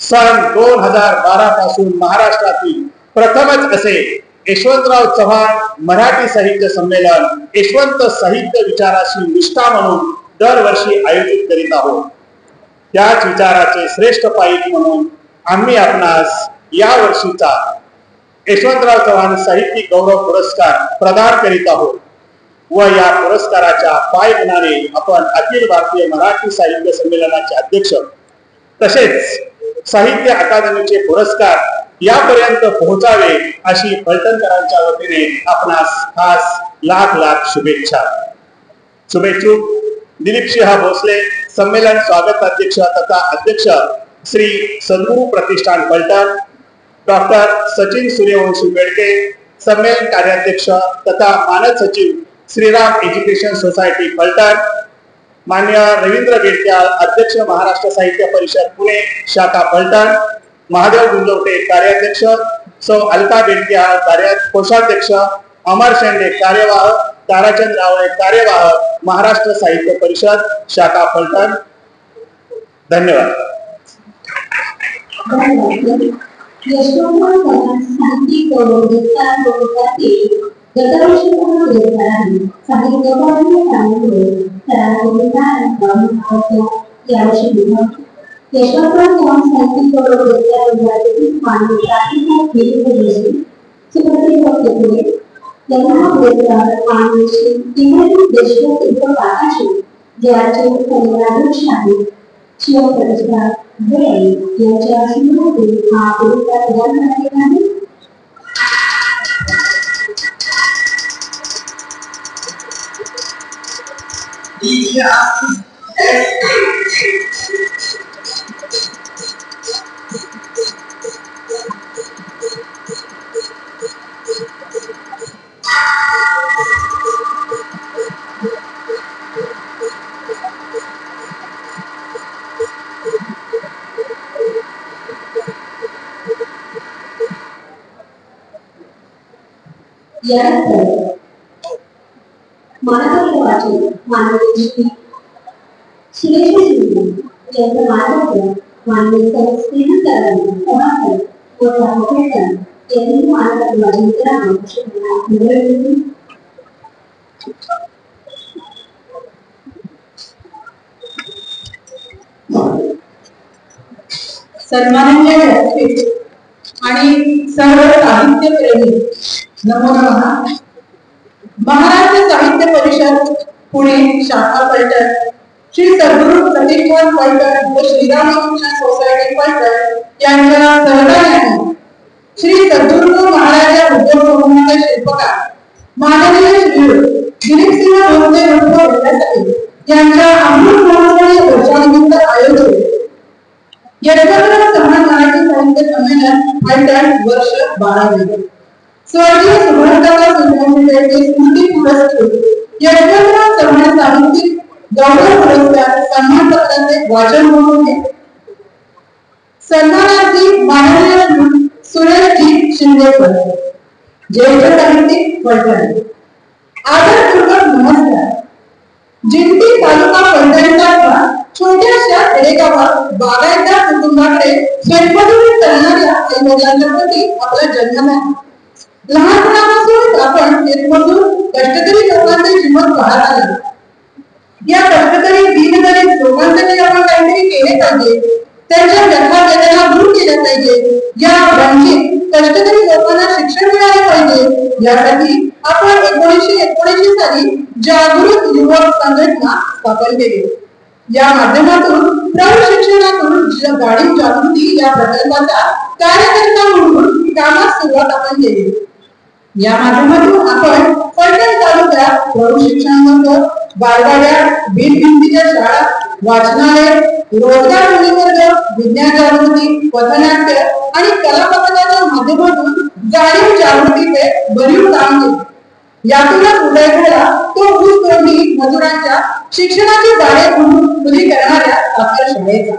सन 2012 पासून महाराष्ट्रातील प्रथमच असे यशवंतराव चव्हाण मराठी साहित्य संमेलन यशवंत साहित्य विचाराशी निष्ठा म्हणून दरवर्षी आयोजित करीत आहोत. त्याच विचाराचे श्रेष्ठ पाईक म्हणून आम्ही आपणास या वर्षीचा यशवंतराव चव्हाण साहित्यिक गौरव पुरस्कार प्रदान करीत आहोत व या पुरस्काराच्या पायगुणाने आपण अखिल भारतीय मराठी साहित्य संमेलनाचे अध्यक्ष तसेच साहित्य अकादमीचे पुरस्कार यापर्यंत पोहोचावे अशी फलटणकरांच्या वतीने आपणास खास लाख लाख शुभेच्छा. शुभेच्छुक दिलीपसिंह भोसले, संमेलन स्वागत अध्यक्ष तथा अध्यक्ष श्री सद्गुरू प्रतिष्ठान फलटण, डॉक्टर सचिन सूर्यवंशी बेडके, संमेलन कार्याध्यक्ष तथा मानद सचिव श्रीराम एज्युकेशन सोसायटी फलटण, मान्य रवींद्र बेडक्याळ अध्यक्ष महाराष्ट्र साहित्य परिषद पुणे शाखा फलटण, महादेव गुंजवटे कार्याध्यक्ष, सौ अलका बेडक्याळ कोषाध्यक्ष, अमर शेंडे कार्यवाह, ताराचंद रावळे कार्यवाह महाराष्ट्र साहित्य परिषद शाखा फलटण. धन्यवाद. यशवंतराव चव्हाण साहित्यिक गौरव पुरस्कार 2013 गतवर्षी साहित्य यावर्षी यशवंतराव चव्हाण साहित्य गौरव विद्यापीठातील माननीय प्राध्यापक केली सुप्रसिद्ध पुणे यांना पुरस्कार माननीय श्री इंद्रजीत देशमुख उर्फ काकाजी ज्यांचे कन्याधीश आहेत शिवप्रतिष्ठान धुळे यांच्या स्मृती हा पुरस्कार प्रदान करण्यात येत आहे. यानंतर मानवता वाचन माननीय श्री सुरेश यांचं मार्गदर्शन माननीय संस्कृती सभासद व प्रोफेसर यांनी मानवता वाचन करावं अशी विनंती. सन्माननीय व्यासपीठ आणि सर्व साहित्य प्रेमी नमो नमः. महाराष्ट्र साहित्य परिषद पुणे शाखा पलटण श्री सद्गुरू प्रतिष्ठान पलटण व श्रीरामकृष्ण सोसायटी पलटण यांच्या सहकार्याने श्री सद्गुरू महाराजा उद्योग समूहाचे शिल्पकार माननीय श्री दिलीपसिंह भोसले यांच्या अमृत महोत्सवी वर्षानिमित्त आयोजित यशवंतराव चव्हाण मराठी साहित्य संमेलन पलटण वर्ष 12 स्वर्गीय सुभाषदादा सुब्रमण्यमचे स्मृती पुरस्कृत यशवंतराव चव्हाण साहित्यिक गौरव पुरस्कार सन्मान पत्राचे वाचन होऊन सन्मानार्थी माननीय सुरेशजी शिंदेकर ज्येष्ठ साहित्यिक पलटण. आदरपूर्वक नमस्कार. जिंती तालुका पलटणचा छोट्याशा खेडेगावात बागायतदार कुटुंबाकडे स्वयंपाक करणाऱ्या आई-वडिलांच्या प्रती आपला जन्म आहे. लहानपणापासून आपण शेतमजूर कष्टकरी लोकांचे जीवन पाहत आलो. या कष्टकरी दीनदलित लोकांसाठी आपण काहीतरी केले पाहिजे, त्यांच्या व्यथा वेदना दूर केल्या पाहिजे, या वंचित कष्टकरी लोकांना शिक्षण मिळाले पाहिजे यासाठी आपण 1979 साली जागृत युवक संघटना स्थापन केली. या माध्यमातून प्रौढ शिक्षणातून गाढी जागृती या प्रकल्पाचा कार्यकर्ता म्हणून कामास सुरुवात आपण केली. या माध्यमातून आपण पलटण तालुक्यात प्रौढ शिक्षणानंतर बालवाड्या, भिंतीच्या शाळा, वाचनालय, रोजगार वर्ग, विज्ञान जागृती, पथनाट्य आणि कला पथकाच्या माध्यमातून जाणीव जागृतीचे भरीव काम केले. यातूनच उदय झाला तो ऊस तोडणी मजुरांच्या शिक्षणाची दारे खुली करणाऱ्या साखर शाळेचा.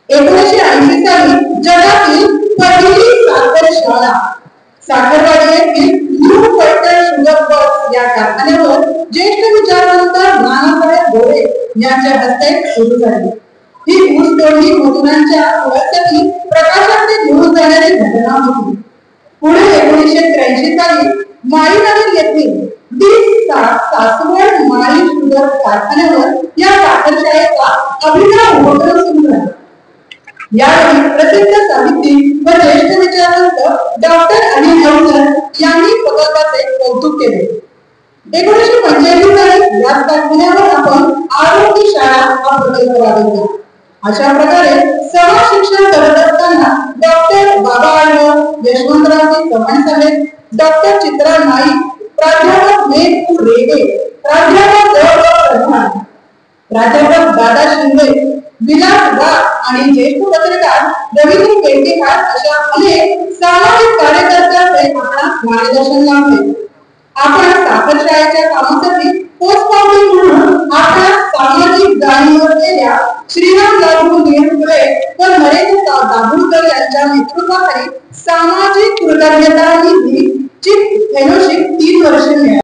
1980 साली जगातील पहिली साखर शाळा साखरवाडी येथील न्यू पलटण शुगर वर्क्स या कारखान्यावर ज्येष्ठ विचारवंत नानासाहेब गोरे यांच्या हस्ते सुरू झाली. ही ऊस तोडणी मजुरांच्या ओळखीसाठी प्रकाशाने घेऊन जाणारी घटना होती. पुढे 1983 साली माळीनगर येथील सासवड माळी शुगर कारखान्यावर या साखर शाळेचा अभिनव उपक्रम सुरू झाला. यावेळी प्रसिद्ध साहित्यिक व ज्येष्ठ विचारवंत डॉक्टर अनिल अवचर यांनी प्रकल्पाचे कौतुक केले. 1985 साली याच कारखान्यावर आपण आरोग्य शाळा हा प्रकल्प राबवला. अशा प्रकारे समाज शिक्षण करत असताना डॉक्टर बाबा आळव, यशवंतराव चव्हाण साहेब, डॉक्टर चित्रा नाईक, प्राध्यापक मेघ रेगे, प्राध्यापक प्रधान, प्राध्यापक दादा शिंदे, विलास वाघ आणि ज्येष्ठ पत्रकार रवींद्र पेंडेकर अशा अनेक सामाजिक कार्यकर्त्यांचे आपणास मार्गदर्शन लाभले. आपण साखर शाळेच्या कामासाठी पोचपावती म्हणून आपल्या सामाजिक जाणीव असलेल्या श्रीराम फुले व नरेंद्र दाभोळकर यांच्या नेतृत्वाखाली सामाजिक कृतज्ञता निधी ची फेलोशिप 3 वर्षे मिळाली.